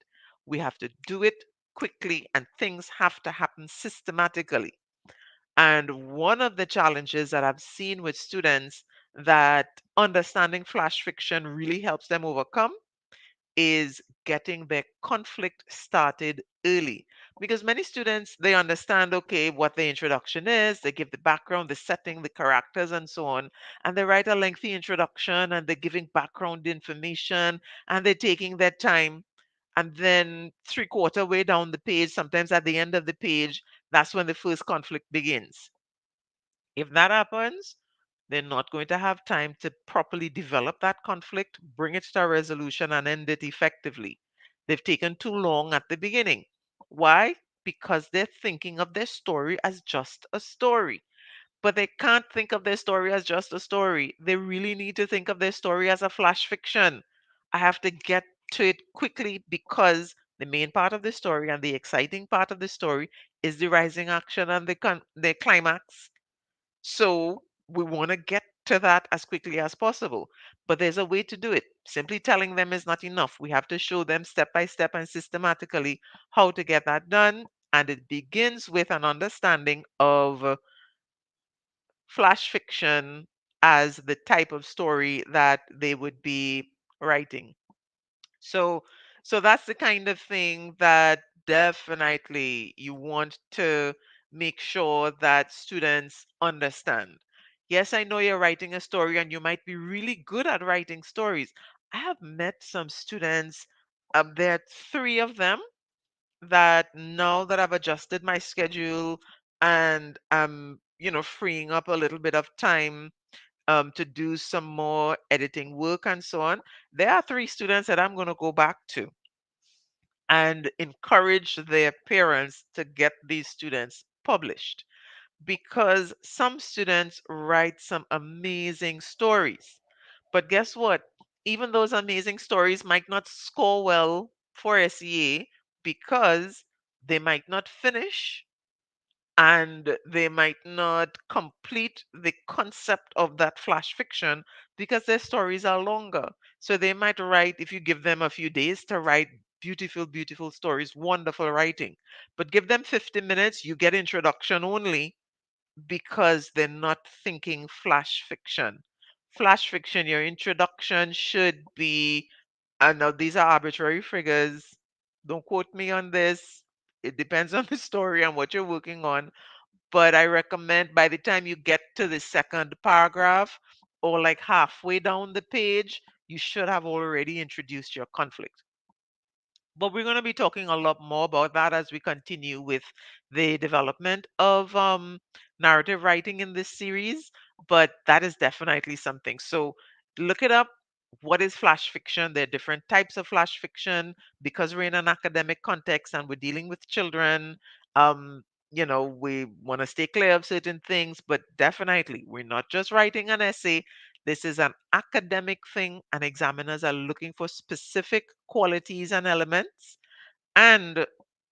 We have to do it quickly, and things have to happen systematically. And one of the challenges that I've seen with students that understanding flash fiction really helps them overcome is getting their conflict started early, because many students, they understand, okay, what the introduction is, they give the background, the setting, the characters, and so on, and they write a lengthy introduction and they're giving background information and they're taking their time, and then three-quarter way down the page, sometimes at the end of the page, that's when the first conflict begins. If that happens, they're not going to have time to properly develop that conflict, bring it to a resolution, and end it effectively. They've taken too long at the beginning. Why? Because they're thinking of their story as just a story. But they can't think of their story as just a story. They really need to think of their story as a flash fiction. I have to get to it quickly, because the main part of the story and the exciting part of the story is the rising action and the climax. So we want to get to that as quickly as possible. But there's a way to do it. Simply telling them is not enough. We have to show them step by step and systematically how to get that done. And it begins with an understanding of flash fiction as the type of story that they would be writing. So that's the kind of thing that definitely you want to make sure that students understand. Yes, I know you're writing a story and you might be really good at writing stories. I have met some students, there are three of them, that now that I've adjusted my schedule and I'm, freeing up a little bit of time to do some more editing work and so on, there are three students that I'm going to go back to and encourage their parents to get these students published, because some students write some amazing stories. But guess what? Even those amazing stories might not score well for SEA, because they might not finish and they might not complete the concept of that flash fiction, because their stories are longer. So they might write, if you give them a few days to write beautiful, beautiful stories, wonderful writing, but give them 50 minutes, you get introduction only, because they're not thinking flash fiction. Flash fiction, your introduction should be, I know these are arbitrary figures, don't quote me on this, It depends on the story and what you're working on. But I recommend by the time you get to the second paragraph or like halfway down the page, you should have already introduced your conflict. But we're going to be talking a lot more about that as we continue with the development of narrative writing in this series. But that is definitely something. So look it up. What is flash fiction? There are different types of flash fiction because we're in an academic context and we're dealing with children. We want to stay clear of certain things, but definitely we're not just writing an essay. This is an academic thing, and examiners are looking for specific qualities and elements. And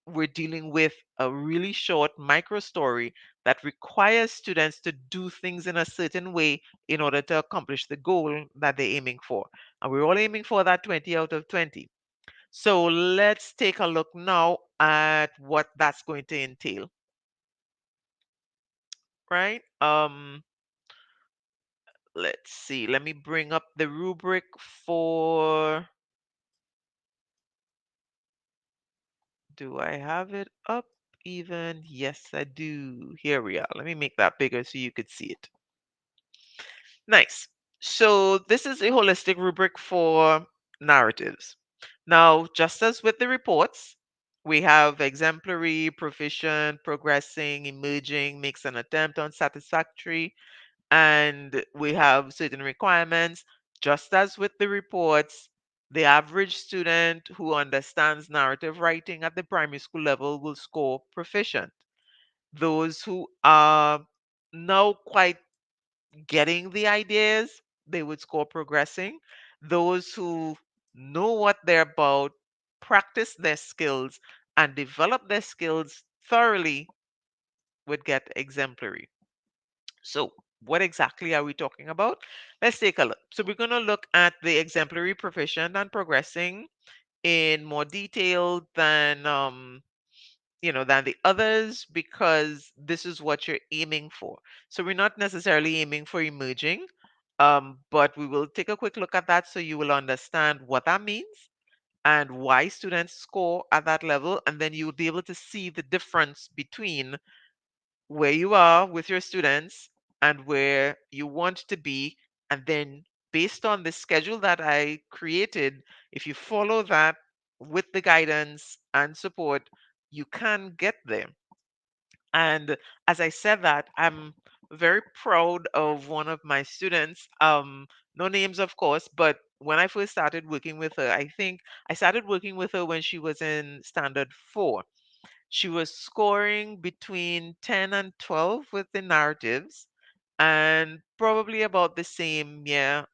we're dealing with a really short micro story that requires students to do things in a certain way in order to accomplish the goal that they're aiming for. And we're all aiming for that 20 out of 20. So let's take a look now at what that's going to entail, right? Let's see. Let me bring up the rubric for. Do I have it up even? Yes, I do. Here we are. Let me make that bigger so you could see it. Nice. So this is a holistic rubric for narratives. Now, just as with the reports, we have exemplary, proficient, progressing, emerging, makes an attempt on satisfactory, and we have certain requirements. Just as with the reports, the average student who understands narrative writing at the primary school level will score proficient. Those who are now quite getting the ideas, they would score progressing. Those who know what they're about, practice their skills, and develop their skills thoroughly would get exemplary. So, what exactly are we talking about? Let's take a look. So, we're going to look at the exemplary, proficient, and progressing in more detail than the others because this is what you're aiming for. So, we're not necessarily aiming for emerging, but we will take a quick look at that so you will understand what that means and why students score at that level, and then you'll be able to see the difference between where you are with your students and where you want to be. And then, based on the schedule that I created, if you follow that with the guidance and support, you can get there. And as I said that, I'm very proud of one of my students. No names, of course, but when I first started working with her, I think I started working with her when she was in standard 4. She was scoring between 10 and 12 with the narratives, and probably about the same, yeah,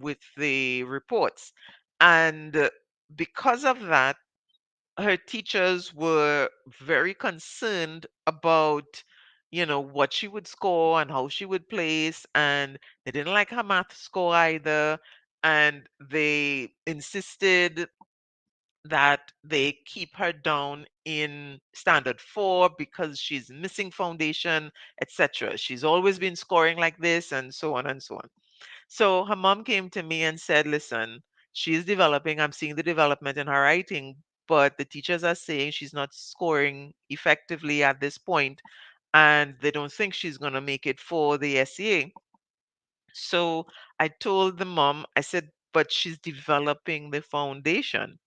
with the reports. And because of that, her teachers were very concerned about, what she would score and how she would place, and they didn't like her math score either. And they insisted that they keep her down in standard 4 because she's missing foundation, etc. She's always been scoring like this, and so on and so on. So her mom came to me and said, listen, she's developing. I'm seeing the development in her writing, but the teachers are saying she's not scoring effectively at this point, and they don't think she's going to make it for the SEA. So I told the mom, I said, but she's developing the foundation.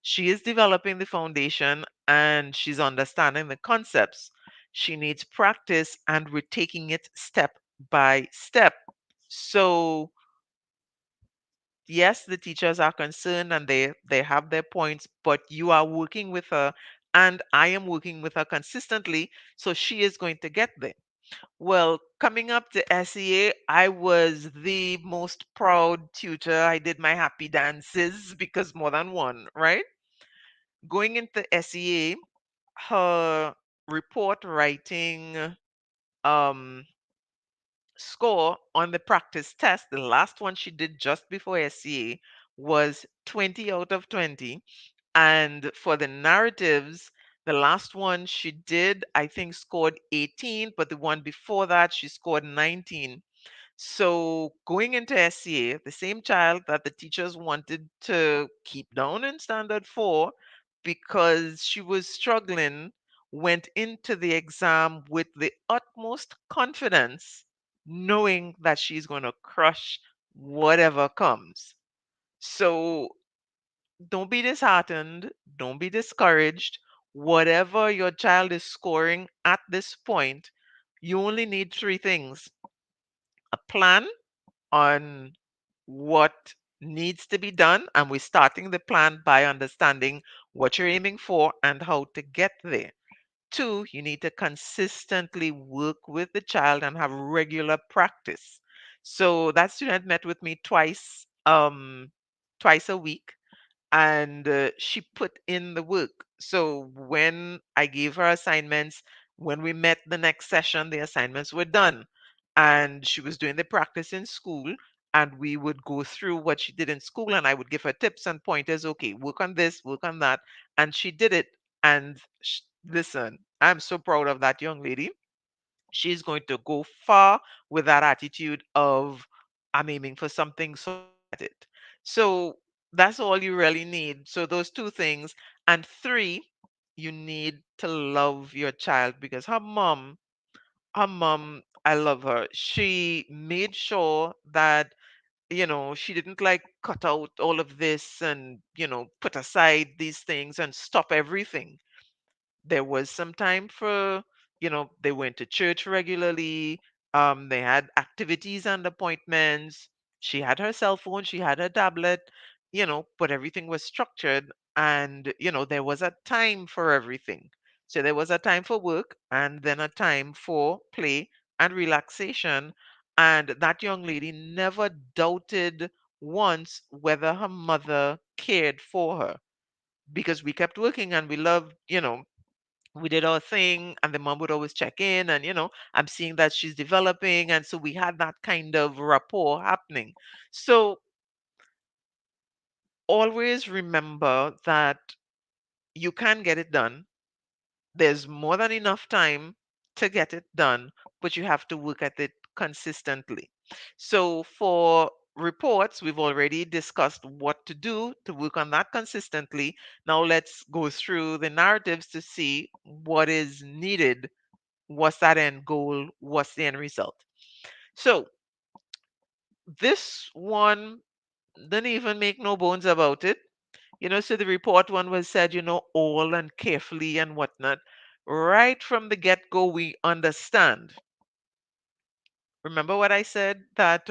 She is developing the foundation and she's understanding the concepts. She needs practice, and we're taking it step by step. So yes, the teachers are concerned and they have their points, but you are working with her and I am working with her consistently, so she is going to get there. Well, coming up to SEA, I was the most proud tutor. I did my happy dances because more than one, right? Going into SEA, her report writing um score on the practice test, the last one she did just before SCA, was 20 out of 20. And for the narratives, the last one she did, I think, scored 18, but the one before that, she scored 19. So going into SCA, the same child that the teachers wanted to keep down in standard 4, because she was struggling, went into the exam with the utmost confidence, knowing that she's going to crush whatever comes. So don't be disheartened, don't be discouraged. Whatever your child is scoring at this point, you only need three things: a plan on what needs to be done, and we're starting the plan by understanding what you're aiming for and how to get there. Two, you need to consistently work with the child and have regular practice. So that student met with me twice a week, and she put in the work. So when I gave her assignments, when we met the next session, the assignments were done. And she was doing the practice in school, and we would go through what she did in school, and I would give her tips and pointers. Okay, work on this, work on that. And she did it. And listen, I'm so proud of that young lady. She's going to go far with that attitude of, I'm aiming for something, so I'll get it. So that's all you really need. So those two things. And three, you need to love your child, because her mom, I love her. She made sure that, she didn't like cut out all of this and, put aside these things and stop everything. There was some time for, they went to church regularly. They had activities and appointments. She had her cell phone, she had her tablet, but everything was structured. And, there was a time for everything. So there was a time for work and then a time for play and relaxation. And that young lady never doubted once whether her mother cared for her, because we kept working and we loved, we did our thing, and the mom would always check in, and I'm seeing that she's developing, and so we had that kind of rapport happening. So always remember that you can get it done. There's more than enough time to get it done, but you have to work at it consistently. So for reports, we've already discussed what to do to work on that consistently. Now let's go through the narratives to see what is needed. What's that end goal? What's the end result? So this one didn't even make no bones about it. So the report one was said, all and carefully and whatnot. Right from the get-go, we understand. Remember what I said? That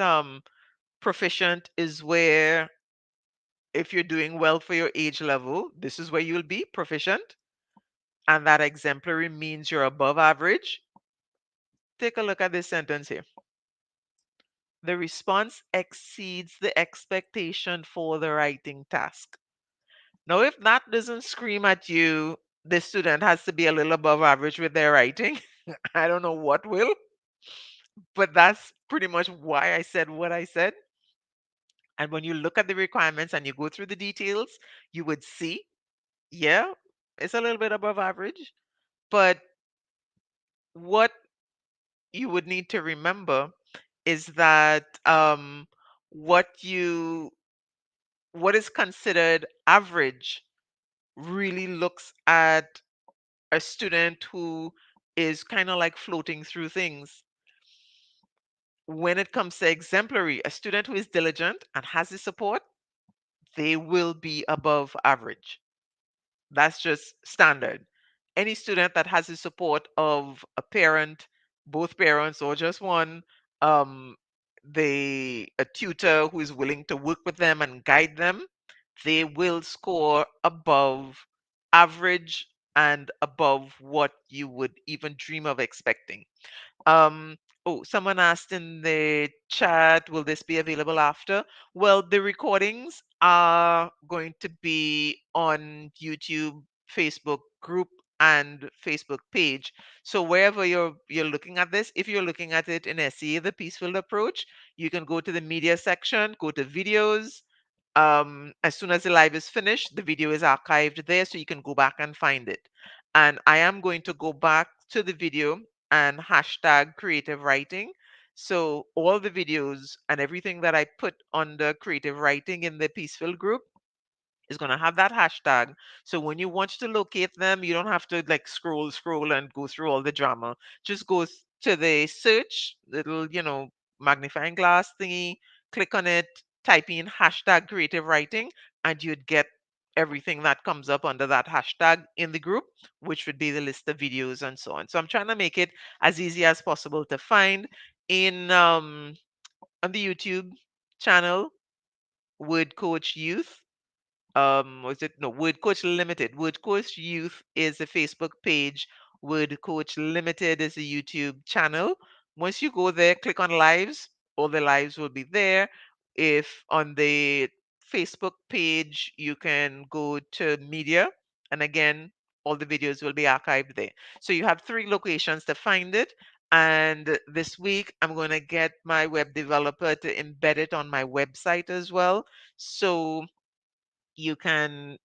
proficient is where, if you're doing well for your age level, this is where you'll be proficient. And that exemplary means you're above average. Take a look at this sentence here. The response exceeds the expectation for the writing task. Now, if that doesn't scream at you, the student has to be a little above average with their writing. I don't know what will, but that's pretty much why I said what I said. And when you look at the requirements and you go through the details, you would see, yeah, it's a little bit above average. But what you would need to remember is that what you what is considered average really looks at a student who is kind of like floating through things. When it comes to exemplary, a student who is diligent and has the support, they will be above average. That's just standard. Any student that has the support of a parent, both parents or just one, um, a tutor who is willing to work with them and guide them, they will score above average and above what you would even dream of expecting. Um, oh, someone asked in the chat, will this be available after? Well, the recordings are going to be on YouTube, Facebook group, and Facebook page. So wherever you're looking at this, if you're looking at it in SEA, the Peaceful Approach, you can go to the media section, go to videos. As soon as the live is finished, the video is archived there, so you can go back and find it. And I am going to go back to the video and hashtag creative writing. So all the videos and everything that I put under creative writing in the Peaceful group is going to have that hashtag. So when you want to locate them, you don't have to like scroll and go through all the drama. Just go to the search little, magnifying glass thingy, click on it, type in hashtag creative writing, and you'd get everything that comes up under that hashtag in the group, which would be the list of videos and so on. So I'm trying to make it as easy as possible to find in on the YouTube channel, Word Coach Youth. Was it no Word Coach Limited? Word Coach Youth is a Facebook page. Word Coach Limited is a YouTube channel. Once you go there, click on lives. All the lives will be there. If on the Facebook page, you can go to media, and again, all the videos will be archived there. So you have three locations to find it. And this week, I'm going to get my web developer to embed it on my website as well. So you can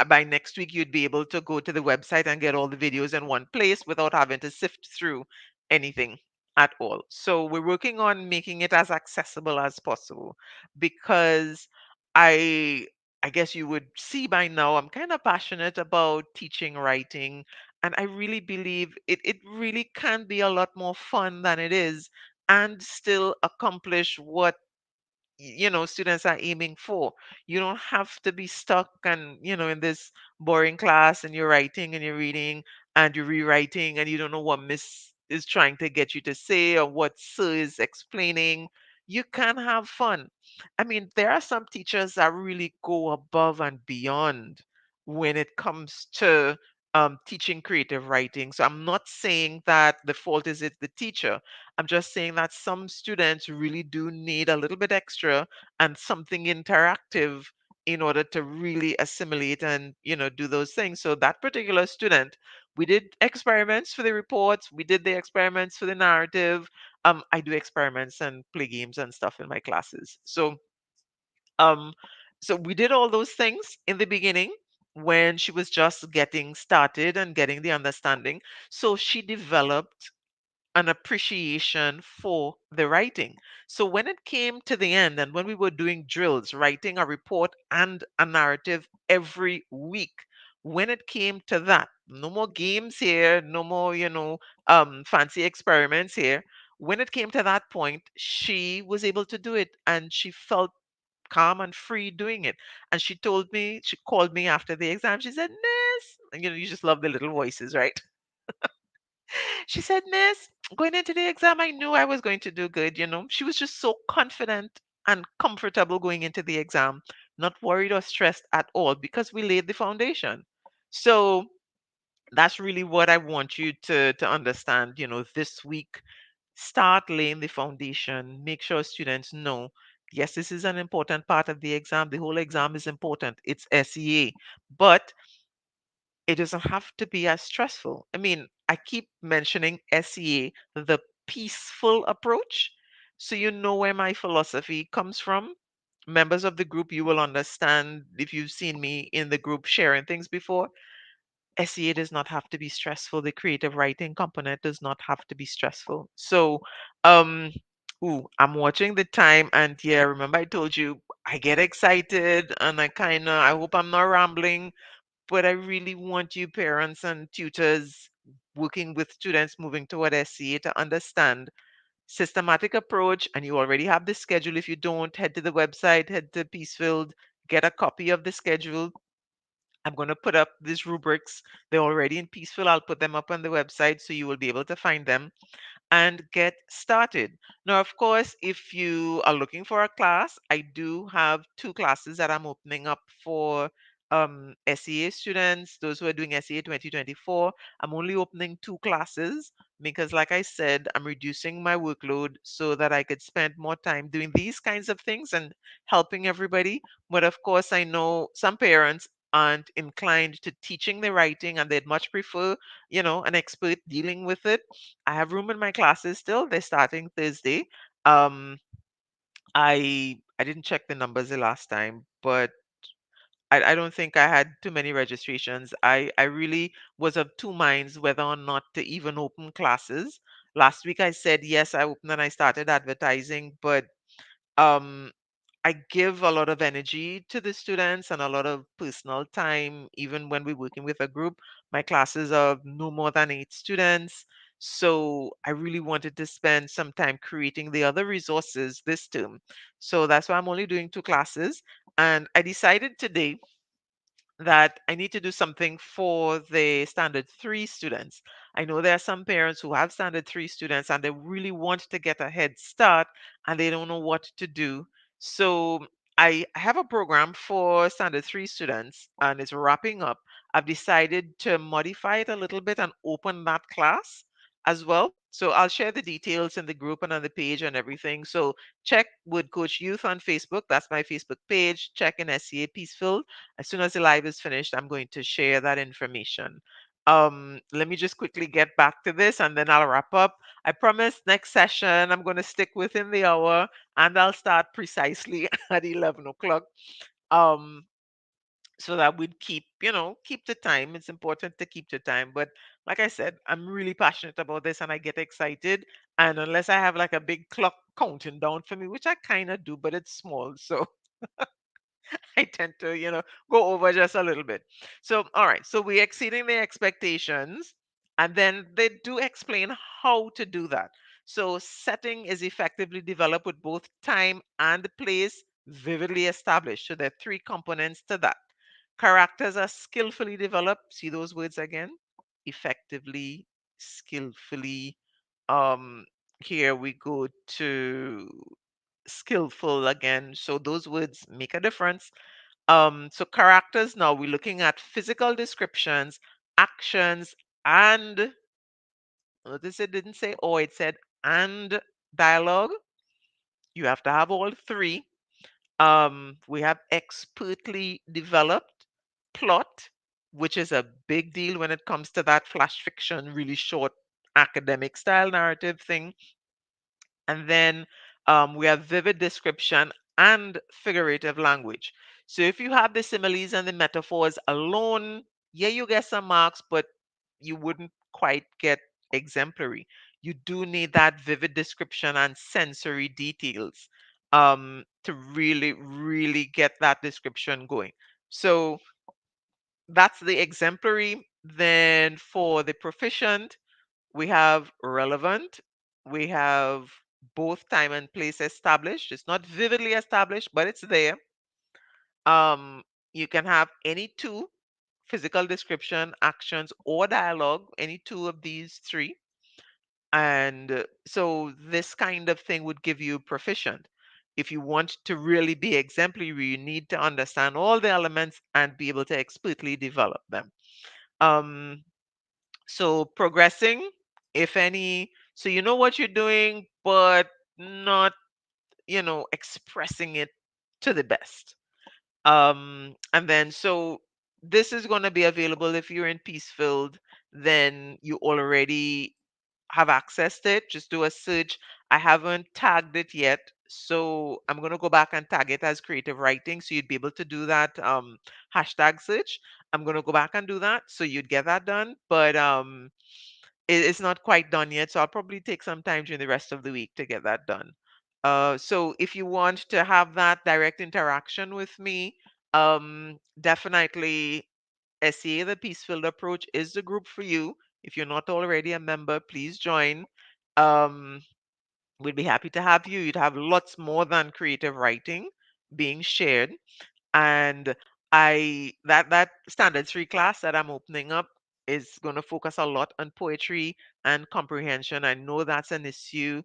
by next week you'd be able to go to the website and get all the videos in one place without having to sift through anything at all. So we're working on making it as accessible as possible because I I guess you would see by now I'm kind of passionate about teaching writing, and I really believe it really can be a lot more fun than it is and still accomplish what students are aiming for. You don't have to be stuck and in this boring class, and you're writing and you're reading and you're rewriting and you don't know what miss is trying to get you to say or what sir is explaining. You can have fun. I mean, there are some teachers that really go above and beyond when it comes to teaching creative writing. So I'm not saying that the fault is it the teacher. I'm just saying that some students really do need a little bit extra and something interactive in order to really assimilate and do those things. So that particular student, we did experiments for the reports, we did the experiments for the narrative. I do experiments and play games and stuff in my classes. Um so we did all those things in the beginning when she was just getting started and getting the understanding. So she developed an appreciation for the writing. So when it came to the end and when we were doing drills, writing a report and a narrative every week, when it came to that, no more games here, no more, fancy experiments here. When it came to that point, she was able to do it and she felt calm and free doing it. And she called me after the exam. She said, Miss, and you just love the little voices, right? She said, Miss, going into the exam, I knew I was going to do good. She was just so confident and comfortable going into the exam, not worried or stressed at all because we laid the foundation. So that's really what I want you to understand, this week. Start laying the foundation. Make sure students know, yes, this is an important part of the exam. The whole exam is important. It's SEA. But it doesn't have to be as stressful. I mean, I keep mentioning SEA, the peaceful approach. So you know where my philosophy comes from. Members of the group, you will understand if you've seen me in the group sharing things before. SEA does not have to be stressful. The creative writing component does not have to be stressful. So, um, I'm watching the time, and yeah, remember I told you I get excited, and I hope I'm not rambling, but I really want you, parents and tutors working with students moving toward SCA, to understand systematic approach. And you already have the schedule. If you don't, head to the website, head to Peacefield, get a copy of the schedule. I'm going to put up these rubrics. They're already in Peaceful. I'll put them up on the website so you will be able to find them and get started. Now, of course, if you are looking for a class, I do have two classes that I'm opening up for SEA students, those who are doing SEA 2024. I'm only opening two classes because, like I said, I'm reducing my workload so that I could spend more time doing these kinds of things and helping everybody. But of course, I know some parents aren't inclined to teaching the writing and they'd much prefer, an expert dealing with it. I have room in my classes still. They're starting Thursday. Um, I didn't check the numbers the last time, but I don't think I had too many registrations. I really was of two minds whether or not to even open classes. Last week I said yes, I opened and I started advertising, but um I give a lot of energy to the students and a lot of personal time, even when we're working with a group. My classes are no more than 8 students. So I really wanted to spend some time creating the other resources this term. So that's why I'm only doing 2 classes. And I decided today that I need to do something for the standard 3 students. I know there are some parents who have standard 3 students and they really want to get a head start and they don't know what to do. So I have a program for standard 3 students and it's wrapping up. I've decided to modify it a little bit and open that class as well. So I'll share the details in the group and on the page and everything. So check with Coach Youth on Facebook. That's my Facebook page. Check in SCA Peaceful. As soon as the live is finished, I'm going to share that information. Let me just quickly get back to this and then I'll wrap up. I promise next session I'm going to stick within the hour and I'll start precisely at 11 o'clock. Um, so that we'd keep the time. It's important to keep the time. But like I said, I'm really passionate about this and I get excited. And unless I have like a big clock counting down for me, which I kind of do, but it's small. So I tend to, go over just a little bit. So, all right. So we're exceeding the expectations. And then they do explain how to do that. So setting is effectively developed with both time and place vividly established. So there are 3 components to that. Characters are skillfully developed. See those words again? Effectively, skillfully. Um, Here we go to skillful again. So those words make a difference. So characters now we're looking at physical descriptions, actions, and notice it didn't say or, it said and dialogue. You have to have all 3. We have expertly developed plot, which is a big deal when it comes to that flash fiction, really short academic style narrative thing. And then we have vivid description and figurative language. So if you have the similes and the metaphors alone, yeah, you get some marks, but you wouldn't quite get exemplary. You do need that vivid description and sensory details to really, really get that description going. So that's the exemplary. Then for the proficient, we have relevant, we have both time and place established. It's not vividly established, but it's there. Um, you can have any 2 physical description, actions, or dialogue, any 2 of these 3. And so this kind of thing would give you proficient. If you want to really be exemplary, you need to understand all the elements and be able to expertly develop them. Um, so progressing, if any, so you know what you're doing, but not, expressing it to the best. And then so this is going to be available if you're in Peacefield, then you already have accessed it. Just do a search. I haven't tagged it yet, so I'm going to go back and tag it as creative writing, so you'd be able to do that hashtag search. I'm going to go back and do that, so you'd get that done. But it's not quite done yet, so I'll probably take some time during the rest of the week to get that done. So if you want to have that direct interaction with me, definitely SEA, the Peacefield approach is the group for you. If you're not already a member, please join. Um, we'd be happy to have you. You'd have lots more than creative writing being shared. And that standard 3 class that I'm opening up is going to focus a lot on poetry and comprehension. I know that's an issue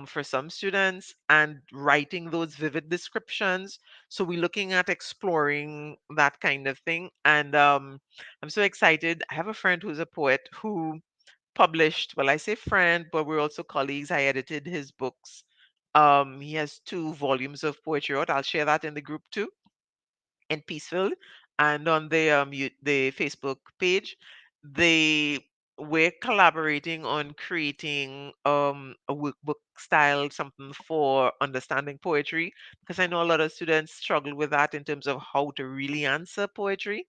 for some students, and writing those vivid descriptions. So we're looking at exploring that kind of thing. And I'm so excited. I have a friend who's a poet who published, well, I say friend, but we're also colleagues. I edited his books. He has 2 volumes of poetry out. I'll share that in the group too, in Peacefield, and on the Facebook page. They We're collaborating on creating a workbook style, something for understanding poetry, because I know a lot of students struggle with that in terms of how to really answer poetry.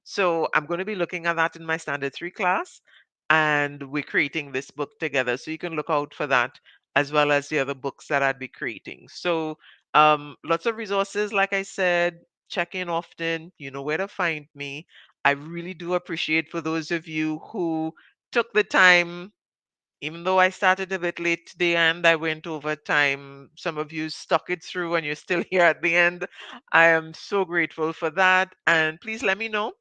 So I'm going to be looking at that in my standard 3 class, and we're creating this book together. So you can look out for that as well as the other books that I'd be creating. So Lots of resources, like I said, check in often. You know where to find me. I really do appreciate for those of you who took the time, even though I started a bit late today and I went over time. Some of you stuck it through and you're still here at the end. I am so grateful for that. And please let me know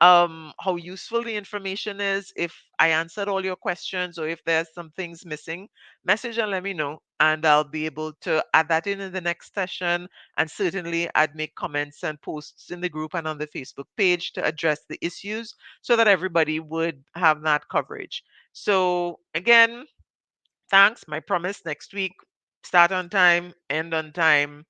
how useful the information is. If I answered all your questions or if there's some things missing, message and let me know. And I'll be able to add that in the next session. And certainly, I'd make comments and posts in the group and on the Facebook page to address the issues so that everybody would have that coverage. So, again, thanks. My promise next week, start on time, end on time.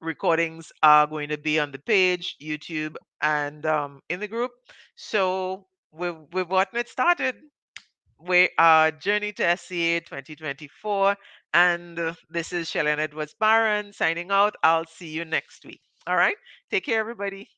Recordings are going to be on the page, YouTube, and in the group. So, we've gotten it started. We are Journey to SCA 2024. And this is Shelley Edwards Barron signing out. I'll see you next week. All right. Take care, everybody.